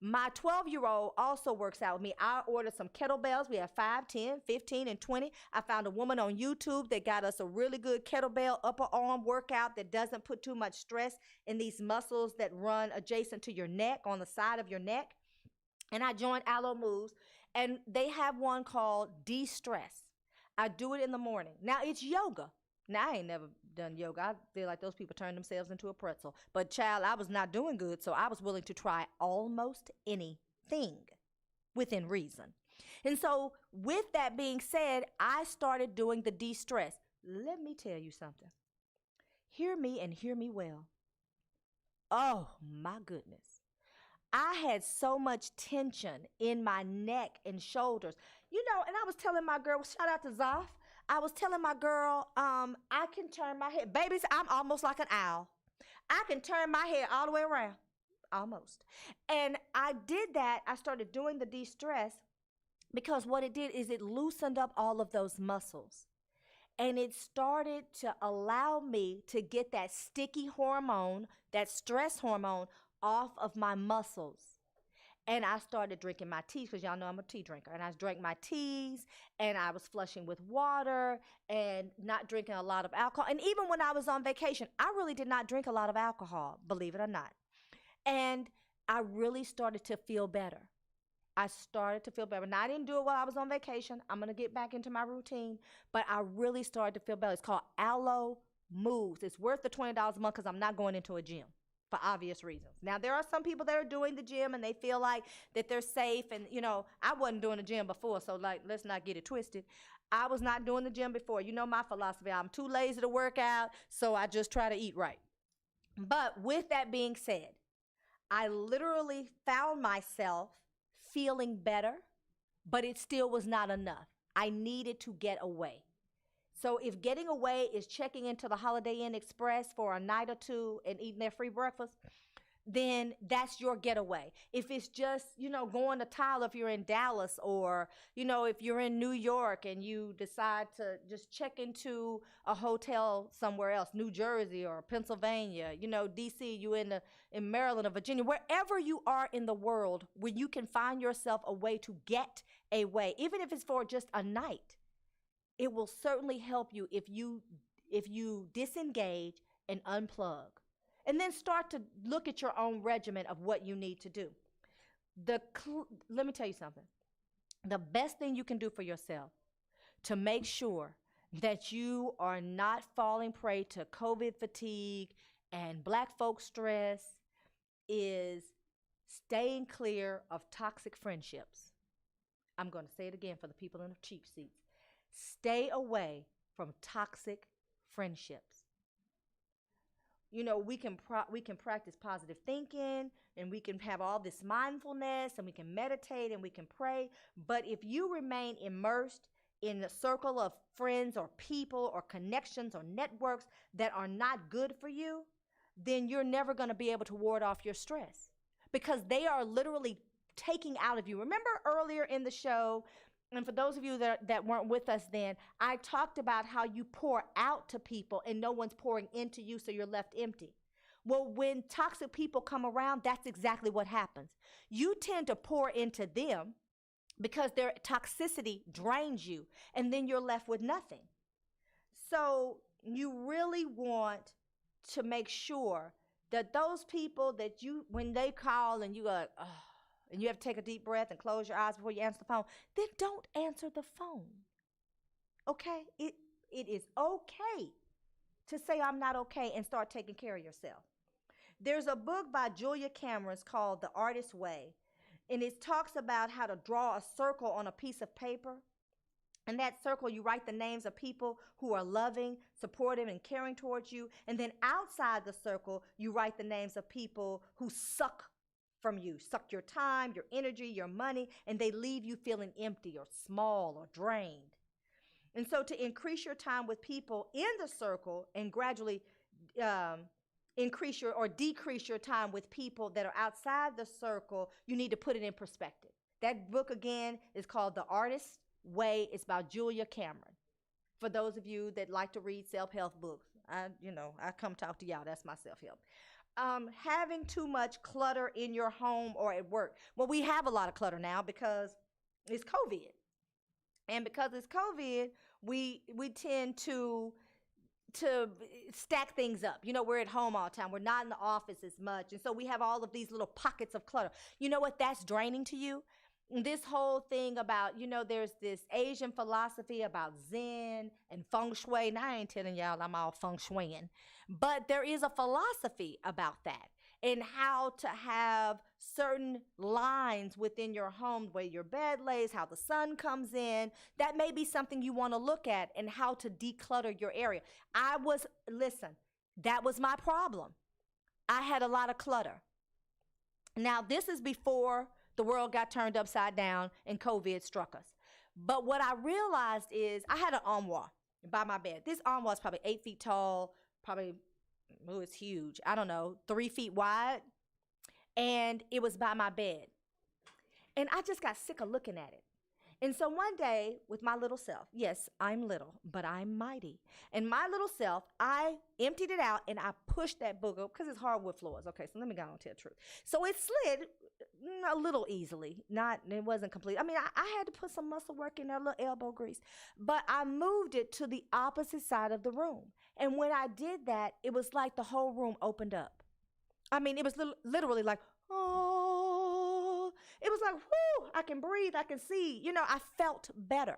F: My 12-year-old also works out with me. I ordered some kettlebells. We have 5, 10, 15, and 20. I found a woman on YouTube that got us a really good kettlebell upper arm workout that doesn't put too much stress in these muscles that run adjacent to your neck, on the side of your neck. And I joined Aloe Moves, and they have one called De-Stress. I do it in the morning. Now, it's yoga. Now, I ain't never done yoga. I feel like those people turn themselves into a pretzel. But, child, I was not doing good, so I was willing to try almost anything within reason. And so, with that being said, I started doing the de-stress. Let me tell you something. Hear me and hear me well. Oh, my goodness. I had so much tension in my neck and shoulders. You know, and I was telling my girl, shout out to Zoff. I was telling my girl, I can turn my head. Babies, I'm almost like an owl. I can turn my head all the way around, almost. And I did that. I started doing the de-stress because what it did is it loosened up all of those muscles. And it started to allow me to get that sticky hormone, that stress hormone, off of my muscles. And I started drinking my teas, because y'all know I'm a tea drinker. And I drank my teas, and I was flushing with water and not drinking a lot of alcohol. And even when I was on vacation, I really did not drink a lot of alcohol, believe it or not. And I really started to feel better. I started to feel better. Now, I didn't do it while I was on vacation. I'm going to get back into my routine. But I really started to feel better. It's called Aloe Moves. It's worth the $20 a month because I'm not going into a gym, for obvious reasons. Now, there are some people that are doing the gym and they feel like that they're safe. And, you know, I wasn't doing the gym before, so, like, let's not get it twisted. I was not doing the gym before. You know my philosophy. I'm too lazy to work out, so I just try to eat right. But with that being said, I literally found myself feeling better, but it still was not enough. I needed to get away. So if getting away is checking into the Holiday Inn Express for a night or two and eating their free breakfast, then that's your getaway. If it's just, you know, going to Tyler if you're in Dallas, or, you know, if you're in New York and you decide to just check into a hotel somewhere else, New Jersey or Pennsylvania, you know, DC, you in Maryland or Virginia, wherever you are in the world where you can find yourself a way to get away, even if it's for just a night, it will certainly help you if you disengage and unplug. And then start to look at your own regimen of what you need to do. Let me tell you something. The best thing you can do for yourself to make sure that you are not falling prey to COVID fatigue and black folk stress is staying clear of toxic friendships. I'm going to say it again for the people in the cheap seats. Stay away from toxic friendships. You know, we can practice positive thinking, and we can have all this mindfulness, and we can meditate, and we can pray. But if you remain immersed in a circle of friends or people or connections or networks that are not good for you, then you're never going to be able to ward off your stress, because they are literally taking out of you. Remember earlier in the show, and for those of you that weren't with us then, I talked about how you pour out to people and no one's pouring into you, so you're left empty. Well, when toxic people come around, that's exactly what happens. You tend to pour into them because their toxicity drains you, and then you're left with nothing. So you really want to make sure that those people that when they call and you go, oh, and you have to take a deep breath and close your eyes before you answer the phone, then don't answer the phone. Okay? It is okay to say I'm not okay and start taking care of yourself. There's a book by Julia Cameron called The Artist's Way, and it talks about how to draw a circle on a piece of paper. In that circle, you write the names of people who are loving, supportive, and caring towards you. And then outside the circle, you write the names of people who suck from you, suck your time, your energy, your money, and they leave you feeling empty or small or drained. And so to increase your time with people in the circle and gradually increase your or decrease your time with people that are outside the circle, you need to put it in perspective. That book again is called The Artist's Way. It's by Julia Cameron. For those of you that like to read self-help books, I come talk to y'all. That's my self-help. Having too much clutter in your home or at work. Well, we have a lot of clutter now because it's COVID. And because it's COVID, we tend to stack things up. We're at home all the time. We're not in the office as much. And so we have all of these little pockets of clutter. You know what that's draining to you? This whole thing about, there's this Asian philosophy about Zen and feng shui. And I ain't telling y'all I'm all feng shuiing. But there is a philosophy about that and how to have certain lines within your home, where your bed lays, how the sun comes in. That may be something you want to look at, and how to declutter your area. That was my problem. I had a lot of clutter. Now, this is before the world got turned upside down and COVID struck us. But what I realized is I had an armoire by my bed. This armoire is probably 8 feet tall, it's huge. I don't know, 3 feet wide. And it was by my bed. And I just got sick of looking at it. And so one day with my little self, yes, I'm little, but I'm mighty. And my little self, I emptied it out and I pushed that book up because it's hardwood floors. Okay, so let me go on and tell the truth. So it slid a little easily. It wasn't complete. I had to put some muscle work in there, a little elbow grease. But I moved it to the opposite side of the room. And when I did that, it was like the whole room opened up. It was literally like, oh, it was like, whoo, I can breathe, I can see, I felt better.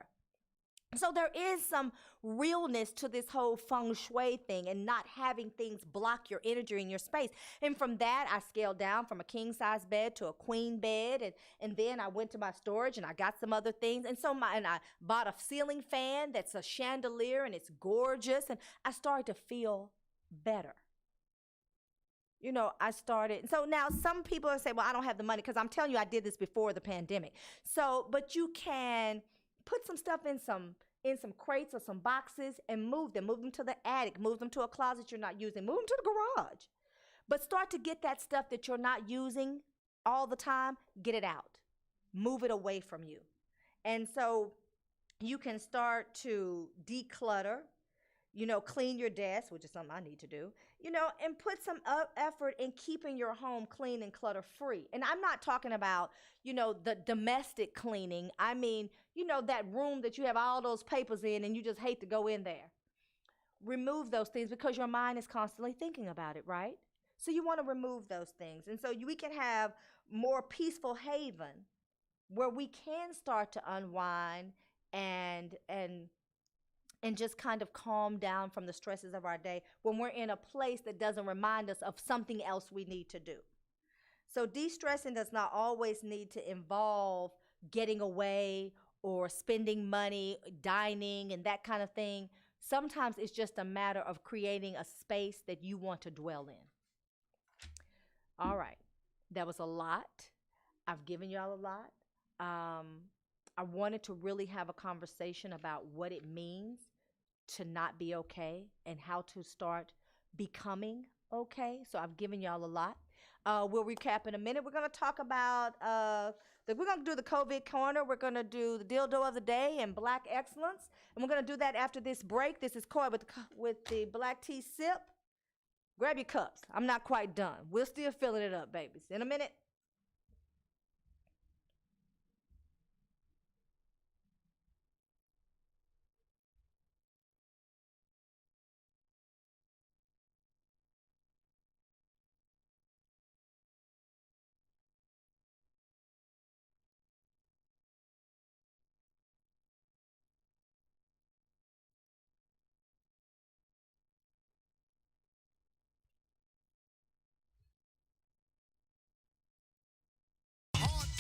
F: So there is some realness to this whole feng shui thing and not having things block your energy in your space. And from that, I scaled down from a king size bed to a queen bed. And then I went to my storage and I got some other things. And I bought a ceiling fan that's a chandelier and it's gorgeous. And I started to feel better. So now some people say, well, I don't have the money, because I'm telling you, I did this before the pandemic. But you can put some stuff in some crates or some boxes and move them to the attic, move them to a closet you're not using, move them to the garage. But start to get that stuff that you're not using all the time, get it out, move it away from you. And so you can start to declutter. Clean your desk, which is something I need to do, and put some effort in keeping your home clean and clutter free. And I'm not talking about, the domestic cleaning. I mean, that room that you have all those papers in and you just hate to go in there. Remove those things because your mind is constantly thinking about it, right? So you want to remove those things. And so we can have more peaceful haven where we can start to unwind and just kind of calm down from the stresses of our day when we're in a place that doesn't remind us of something else we need to do. So de-stressing does not always need to involve getting away or spending money, dining, and that kind of thing. Sometimes it's just a matter of creating a space that you want to dwell in. All right, that was a lot. I've given y'all a lot. I wanted to really have a conversation about what it means to not be okay and how to start becoming okay. So I've given y'all a lot. We'll recap in a minute. We're going to talk about, we're going to do the COVID corner. We're going to do the dildo of the day and Black excellence. And we're going to do that after this break. This is Coy with the Black Tea Sip. Grab your cups. I'm not quite done. We're still filling it up, babies. In a minute.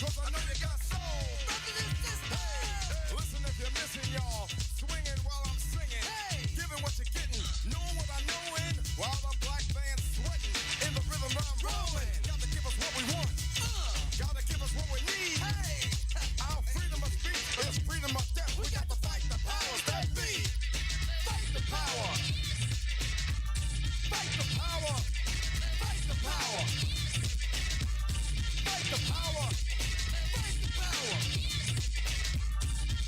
L: Cause I know you got soul. Hey, listen if you're missing, y'all. Swinging while I'm singing. Hey, giving what you're getting. Knowing what I knowin'. While the black band's sweating. In the rhythm I'm rolling. Got to give us what we want. Fight the power. Fight the power. Fight the power. Fight the power.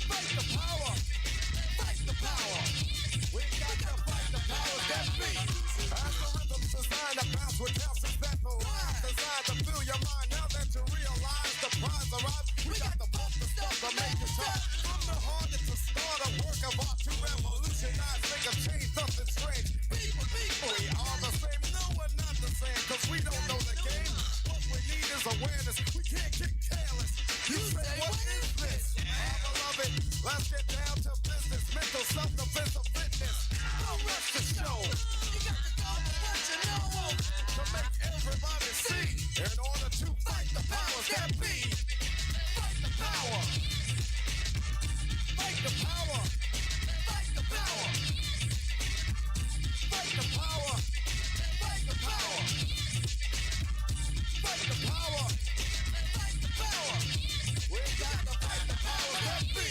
L: Fight the power. Fight the power. We got to fight the powers that be. As the rhythm's designed to bounce with calcium that rise, designed to fill your mind now that you realize the prize arrives. We got to pump the stuff to make it tough. From the heart it's to start a work of art to revolutionize, make a change, something strange. People, we are the same. No, we're not the same, cause we don't know the game. What we need is awareness. We can't get careless. You say, what is this? I love it. Let's get down to business. Mental self-defense of fitness. Don't rush the show. You got to go for what you know. To make everybody see. In order to fight the powers that be. Fight the power. Fight the power. Fight the power. Fight the power. Fight the power. Fight the power. Fight the power. We got to fight the powers that be.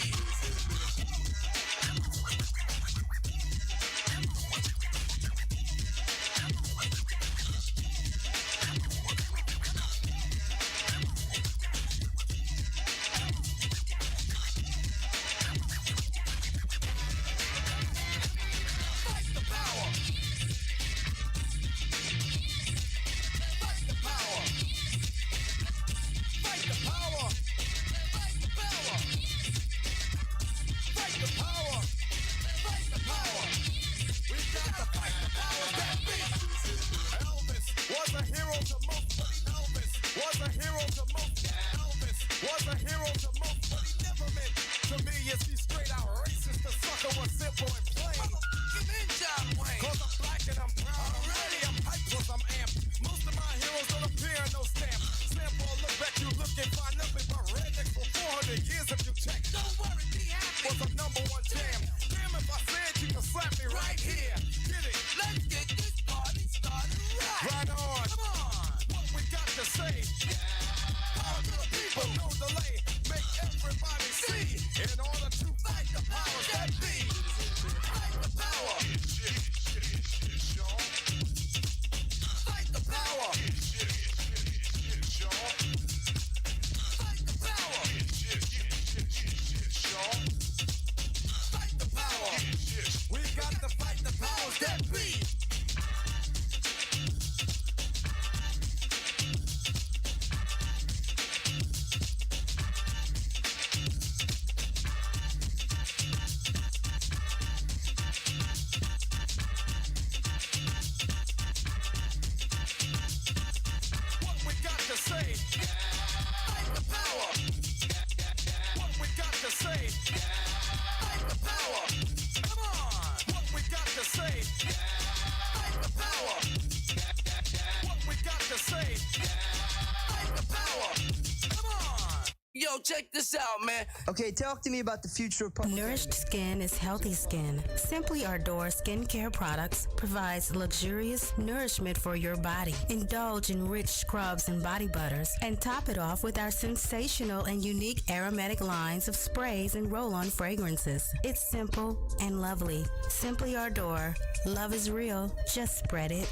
D: Check this out, man. Okay, talk to me about the future of public
X: Nourished skin is healthy skin. Simply Our Door skincare products provides luxurious nourishment for your body. Indulge in rich scrubs and body butters and top it off with our sensational and unique aromatic lines of sprays and roll-on fragrances. It's simple and lovely. Simply Our Door. Love is real. Just spread it.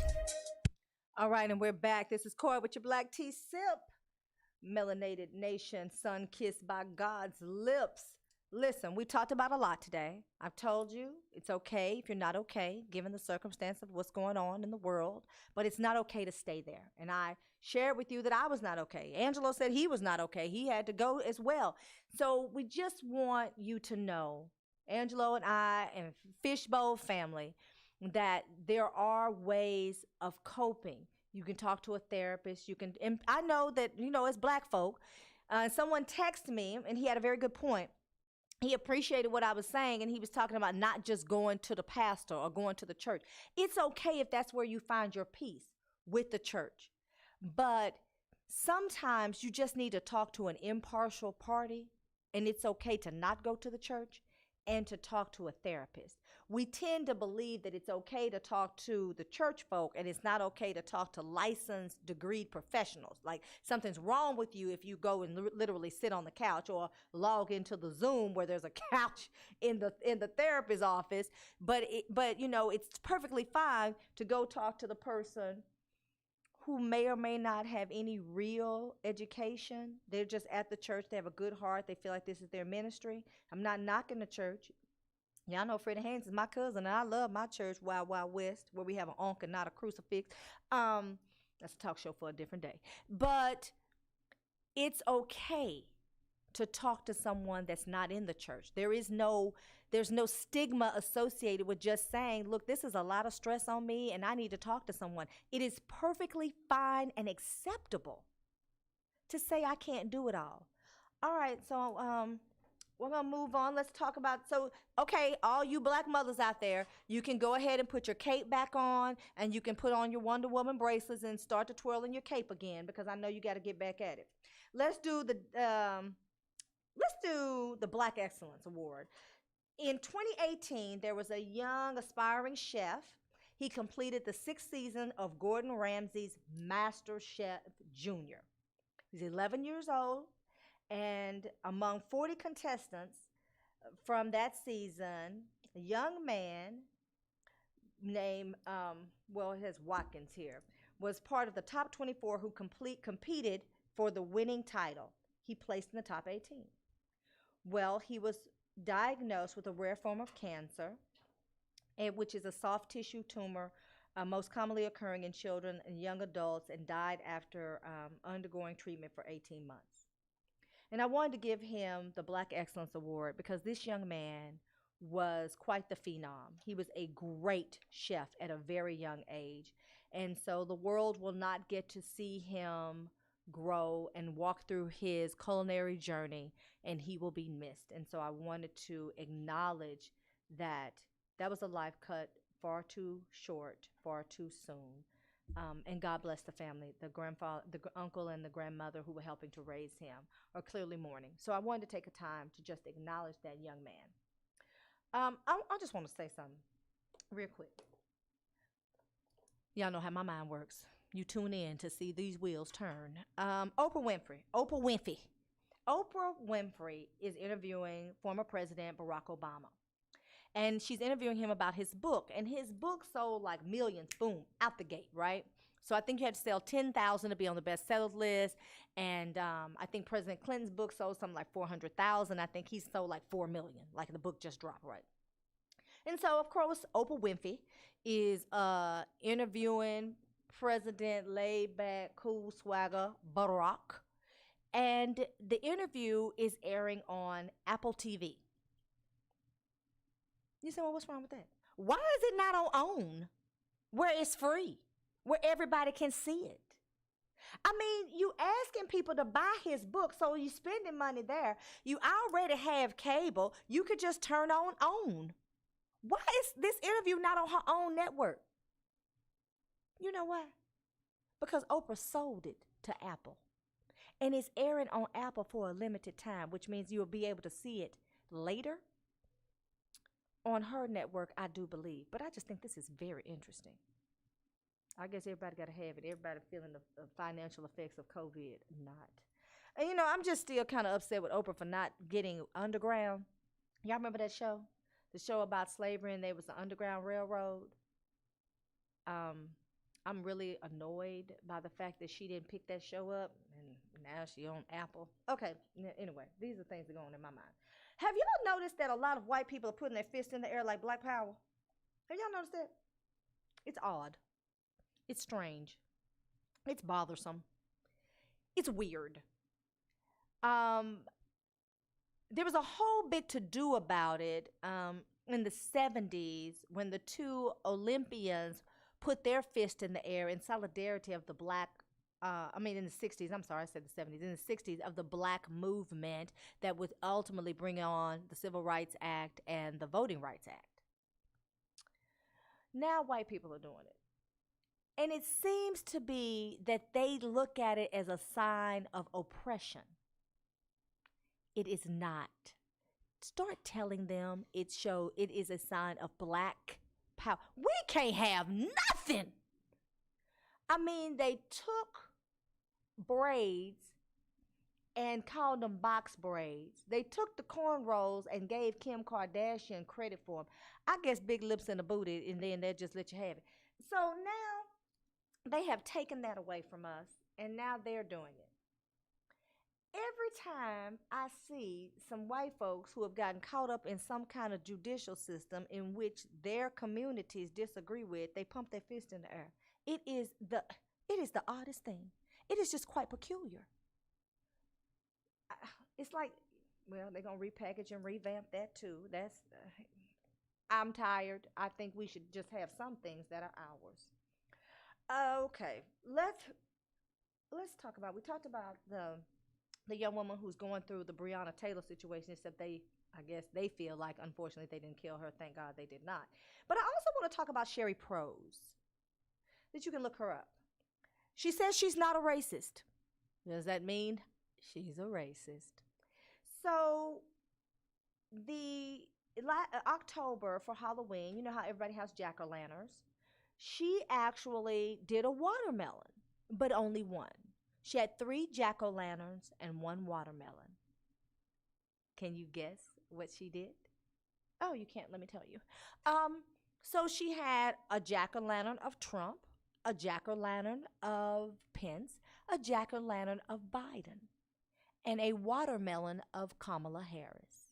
F: All right, and we're back. This is Cora with your black tea sip. Melanated nation, sun kissed by God's lips. Listen, we talked about a lot today. I've told you it's okay if you're not okay, given the circumstance of what's going on in the world, but it's not okay to stay there. And I shared with you that I was not okay. Angelo said he was not okay. He had to go as well. So we just want you to know, Angelo and I and Fishbowl family, that there are ways of coping. You can talk to a therapist. You can, and I know that, as black folk, someone texted me, and he had a very good point. He appreciated what I was saying, and he was talking about not just going to the pastor or going to the church. It's okay if that's where you find your peace, with the church. But sometimes you just need to talk to an impartial party, and it's okay to not go to the church and to talk to a therapist. we tend to believe that it's okay to talk to the church folk and it's not okay to talk to licensed, degreed professionals. Like something's wrong with you if you go and literally sit on the couch or log into the Zoom where there's a couch in the therapist's office. But it's perfectly fine to go talk to the person who may or may not have any real education. They're just at the church. They have a good heart. They feel like this is their ministry. I'm not knocking the church. Y'all know Freddie Haynes is my cousin, and I love my church, Wild Wild West, where we have an ankh and not a crucifix. That's a talk show for a different day. But it's okay to talk to someone that's not in the church. There's no stigma associated with just saying, look, this is a lot of stress on me and I need to talk to someone. It is perfectly fine and acceptable to say I can't do it all. All right, so we're going to move on. Let's talk about, okay, all you black mothers out there, you can go ahead and put your cape back on and you can put on your Wonder Woman bracelets and start to twirling your cape again because I know you got to get back at it. Let's do the Black Excellence Award. In 2018, there was a young aspiring chef. He completed the 6th season of Gordon Ramsay's Master Chef Junior. He's 11 years old, and among 40 contestants from that season, a young man named, it has Watkins here, was part of the top 24 who competed for the winning title. He placed in the top 18. Well, he was diagnosed with a rare form of cancer, which is a soft tissue tumor, most commonly occurring in children and young adults, and died after undergoing treatment for 18 months. And I wanted to give him the Black Excellence Award because this young man was quite the phenom. He was a great chef at a very young age. And so the world will not get to see him grow and walk through his culinary journey, and he will be missed. And so I wanted to acknowledge that was a life cut far too short, far too soon. And God bless the family. The grandfather, the uncle, and the grandmother who were helping to raise him are clearly mourning. So I wanted to take a time to just acknowledge that young man. I just want to say something real quick. Y'all know how my mind works. You tune in to see these wheels turn. Oprah Winfrey is interviewing former President Barack Obama. And she's interviewing him about his book. And his book sold like millions, boom, out the gate, right? So I think you had to sell 10,000 to be on the bestsellers list. And I think President Clinton's book sold something like 400,000. I think he sold like 4 million, like the book just dropped, right? And so, of course, Oprah Winfrey is interviewing President laid back, cool swagger Barack. And the interview is airing on Apple TV. You say, well, what's wrong with that? Why is it not on OWN, where it's free, where everybody can see it? I mean, you asking people to buy his book, so you spending money there. You already have cable. You could just turn on OWN. Why is this interview not on her own network? You know why? Because Oprah sold it to Apple. And it's airing on Apple for a limited time, which means you'll be able to see it later on her network, I do believe. But I just think this is very interesting. I guess everybody got to have it. Everybody feeling the financial effects of COVID, not. And, I'm just still kind of upset with Oprah for not getting Underground. Y'all remember that show? The show about slavery, and there was the Underground Railroad. I'm really annoyed by the fact that she didn't pick that show up, and now she on Apple. Okay, anyway, these are things that go on in my mind. Have y'all noticed that a lot of white people are putting their fists in the air like Black Power? Have y'all noticed that? It's odd. It's strange. It's bothersome. It's weird. There was a whole big to-do about it in the 70s when the two Olympians put their fist in the air in solidarity of the black, in the 60s, I'm sorry, I said the 70s, in the 60s, of the black movement that would ultimately bring on the Civil Rights Act and the Voting Rights Act. Now white people are doing it. And it seems to be that they look at it as a sign of oppression. It is not. start telling them it is a sign of black power. We can't have nothing. I mean, they took braids and called them box braids. They took the cornrows and gave Kim Kardashian credit for them. I guess big lips and a booty, and then they'll just let you have it. So now they have taken that away from us, and now they're doing it. Every time I see some white folks who have gotten caught up in some kind of judicial system in which their communities disagree with, they pump their fist in the air. It is the oddest thing. It is just quite peculiar. It's like, well, they're going to repackage and revamp that too. I'm tired. I think we should just have some things that are ours. Okay, let's talk about, we talked about the young woman who's going through the Breonna Taylor situation, except I guess they feel like, unfortunately, they didn't kill her. Thank God they did not. But I also want to talk about Sherry Prose, that you can look her up. She says she's not a racist. Does that mean she's a racist? So the October for Halloween, you know how everybody has jack-o'-lanterns? She actually did a watermelon, but only one. She had 3 jack-o'-lanterns and 1 watermelon. Can you guess what she did? Oh, you can't. Let me tell you. So she had a jack-o'-lantern of Trump, a jack-o'-lantern of Pence, a jack-o'-lantern of Biden, and a watermelon of Kamala Harris.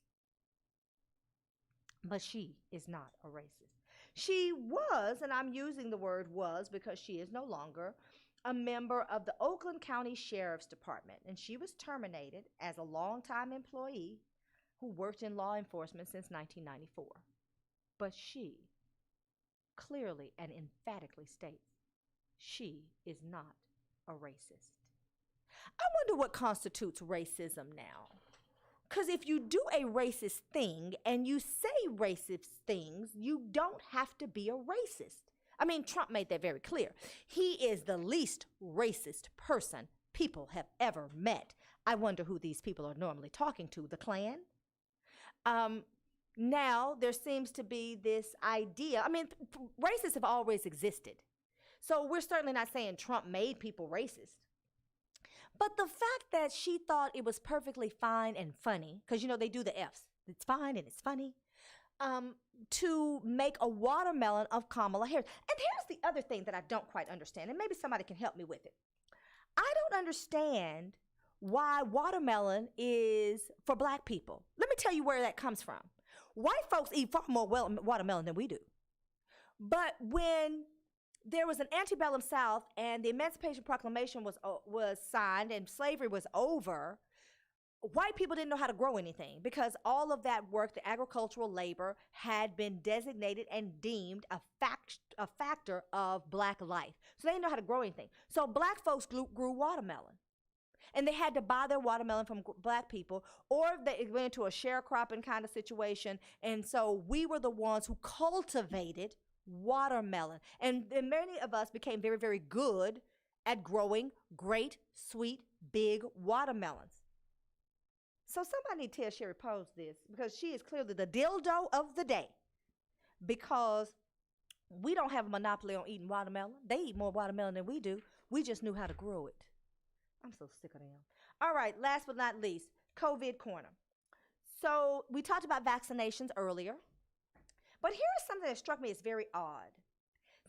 F: But she is not a racist. She was, and I'm using the word was because she is no longer, a member of the Oakland County Sheriff's Department, and she was terminated as a longtime employee who worked in law enforcement since 1994. But she clearly and emphatically states she is not a racist. I wonder what constitutes racism now. Because if you do a racist thing and you say racist things, you don't have to be a racist. I mean, Trump made that very clear. He is the least racist person people have ever met. I wonder who these people are normally talking to, the Klan? Now, there seems to be this idea. I mean, racists have always existed. So we're certainly not saying Trump made people racist. But the fact that she thought it was perfectly fine and funny, because, you know, they do the F's. It's fine and it's funny. To make a watermelon of Kamala Harris. And here's the other thing that I don't quite understand, and maybe somebody can help me with it. I don't understand why watermelon is for black people. Let me tell you where that comes from. White folks eat far more watermelon than we do. But when there was an antebellum South and the Emancipation Proclamation was signed and slavery was over, white people didn't know how to grow anything because all of that work, the agricultural labor, had been designated and deemed a factor of black life. So they didn't know how to grow anything. So black folks grew watermelon. And they had to buy their watermelon from black people, or they went into a sharecropping kind of situation. And so we were the ones who cultivated watermelon. And many of us became very, very good at growing great, sweet, big watermelons. So somebody need to tell Sherry Prose this, because she is clearly the dildo of the day, because we don't have a monopoly on eating watermelon. They eat more watermelon than we do. We just knew how to grow it. I'm so sick of them. All right, last but not least, COVID corner. So we talked about vaccinations earlier, but here's something that struck me as very odd.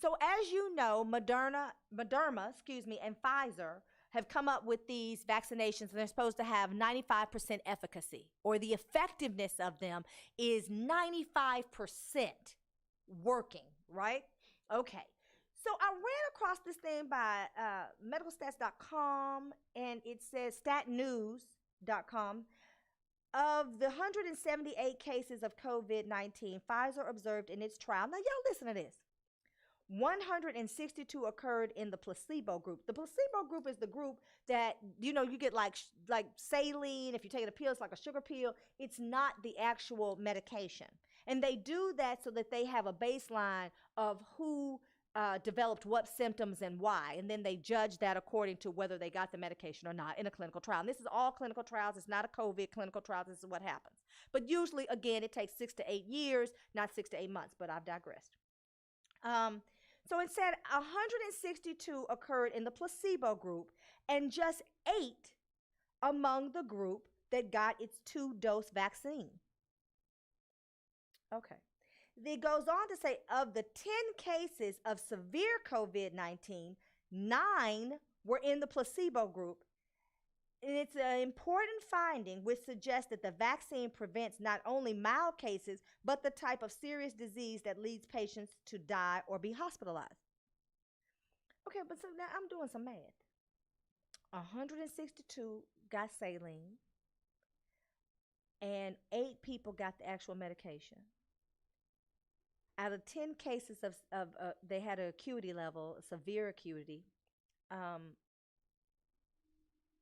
F: So as you know, Moderna, and Pfizer have come up with these vaccinations, and they're supposed to have 95% efficacy, or the effectiveness of them is 95% working, right? Okay. So I ran across this thing by medicalstats.com, and it says statnews.com. Of the 178 cases of COVID-19 Pfizer observed in its trial, now y'all listen to this, 162 occurred in the placebo group. The placebo group is the group that, you know, you get like saline. If you take a pill, it's like a sugar pill. It's not the actual medication. And they do that so that they have a baseline of who developed what symptoms and why, and then they judge that according to whether they got the medication or not in a clinical trial. And this is all clinical trials. It's not a COVID clinical trial. This is what happens. But usually, again, it takes 6 to 8 years, not 6 to 8 months, but I've digressed. So it said 162 occurred in the placebo group and just 8 among the group that got its 2-dose vaccine. Okay. It goes on to say of the 10 cases of severe COVID-19, 9 were in the placebo group. And it's an important finding which suggests that the vaccine prevents not only mild cases, but the type of serious disease that leads patients to die or be hospitalized. Okay, but so now I'm doing some math. 162 got saline, and 8 people got the actual medication. Out of 10 cases of they had an acuity level, a severe acuity,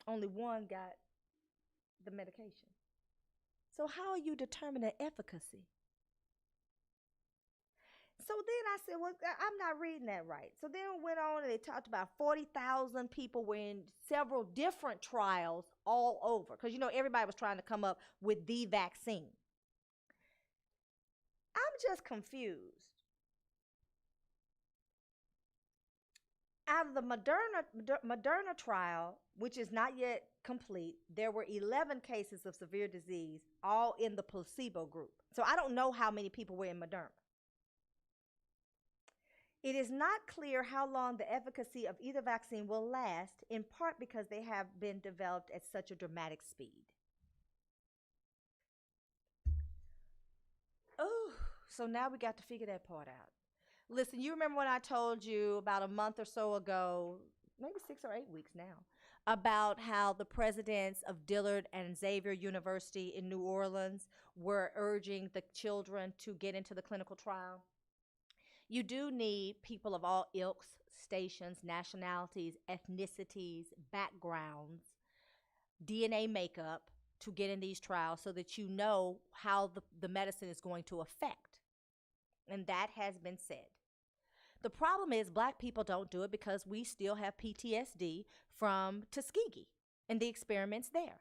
F: only 1 got the medication. So how are you determining efficacy? So then I said, well, I'm not reading that right. So then it went on and they talked about 40,000 people were in several different trials all over. Because, you know, everybody was trying to come up with the vaccine. I'm just confused. Out of the Moderna trial, which is not yet complete, there were 11 cases of severe disease, all in the placebo group. So I don't know how many people were in Moderna. It is not clear how long the efficacy of either vaccine will last, in part because they have been developed at such a dramatic speed. Oh, so now we got to figure that part out. Listen, you remember when I told you about a month or so ago, maybe 6 or 8 weeks now, about how the presidents of Dillard and Xavier University in New Orleans were urging the children to get into the clinical trial? You do need people of all ilks, stations, nationalities, ethnicities, backgrounds, DNA makeup to get in these trials so that you know how the medicine is going to affect. And that has been said. The problem is black people don't do it because we still have PTSD from Tuskegee and the experiments there.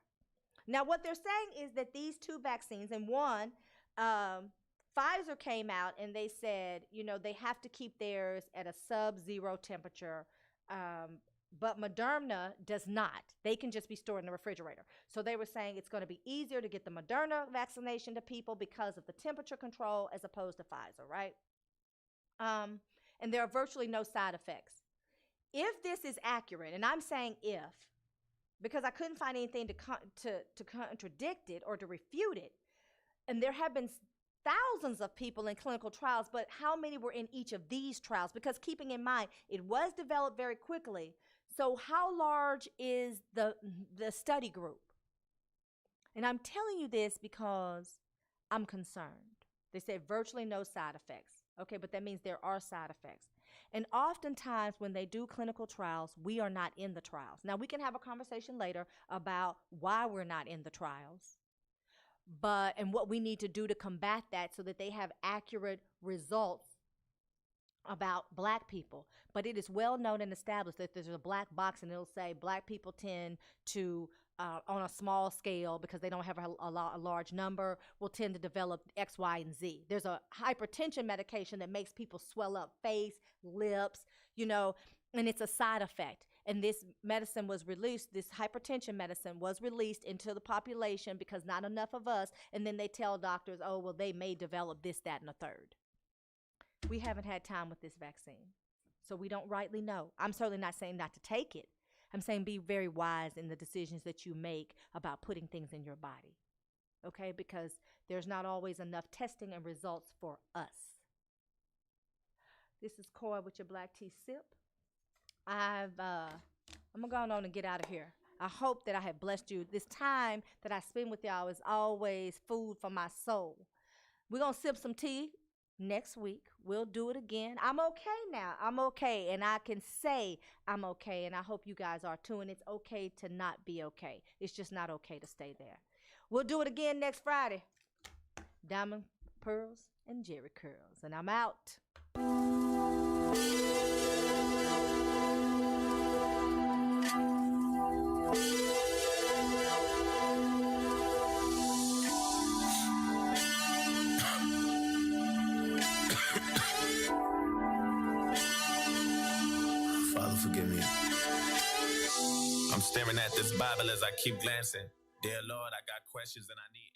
F: Now, what they're saying is that these 2 vaccines, and one, Pfizer came out and they said, you know, they have to keep theirs at a sub-zero temperature, but Moderna does not. They can just be stored in the refrigerator. So they were saying it's going to be easier to get the Moderna vaccination to people because of the temperature control as opposed to Pfizer, right? And there are virtually no side effects. If this is accurate, and I'm saying if, because I couldn't find anything to contradict it or to refute it, and there have been thousands of people in clinical trials, but how many were in each of these trials? Because keeping in mind, it was developed very quickly. So how large is the study group? And I'm telling you this because I'm concerned. They said virtually no side effects. Okay, but that means there are side effects. And oftentimes when they do clinical trials, we are not in the trials. Now, we can have a conversation later about why we're not in the trials, and what we need to do to combat that so that they have accurate results about black people. But it is well known and established that there's a black box and it'll say black people tend to, on a small scale, because they don't have a large number, will tend to develop X, Y, and Z. There's a hypertension medication that makes people swell up face, lips, you know, and it's a side effect. And this medicine was released, this hypertension medicine was released into the population because not enough of us, and then they tell doctors, oh, well, they may develop this, that, and a third. We haven't had time with this vaccine, so we don't rightly know. I'm certainly not saying not to take it. I'm saying be very wise in the decisions that you make about putting things in your body, okay? Because there's not always enough testing and results for us. This is Coy with your Black Tea Sip. I'm gonna go on and get out of here. I hope that I have blessed you. This time that I spend with y'all is always food for my soul. We're gonna sip some tea next week. We'll do it again. I'm okay now. I'm okay, and I can say I'm okay, and I hope you guys are too. And it's okay to not be okay. It's just not okay to stay there. We'll do it again next Friday. Diamond Pearls and Jerry Curls, and I'm out.
A: Father, forgive me. I'm staring at this Bible as I keep glancing. Dear Lord, I got questions and I need answers.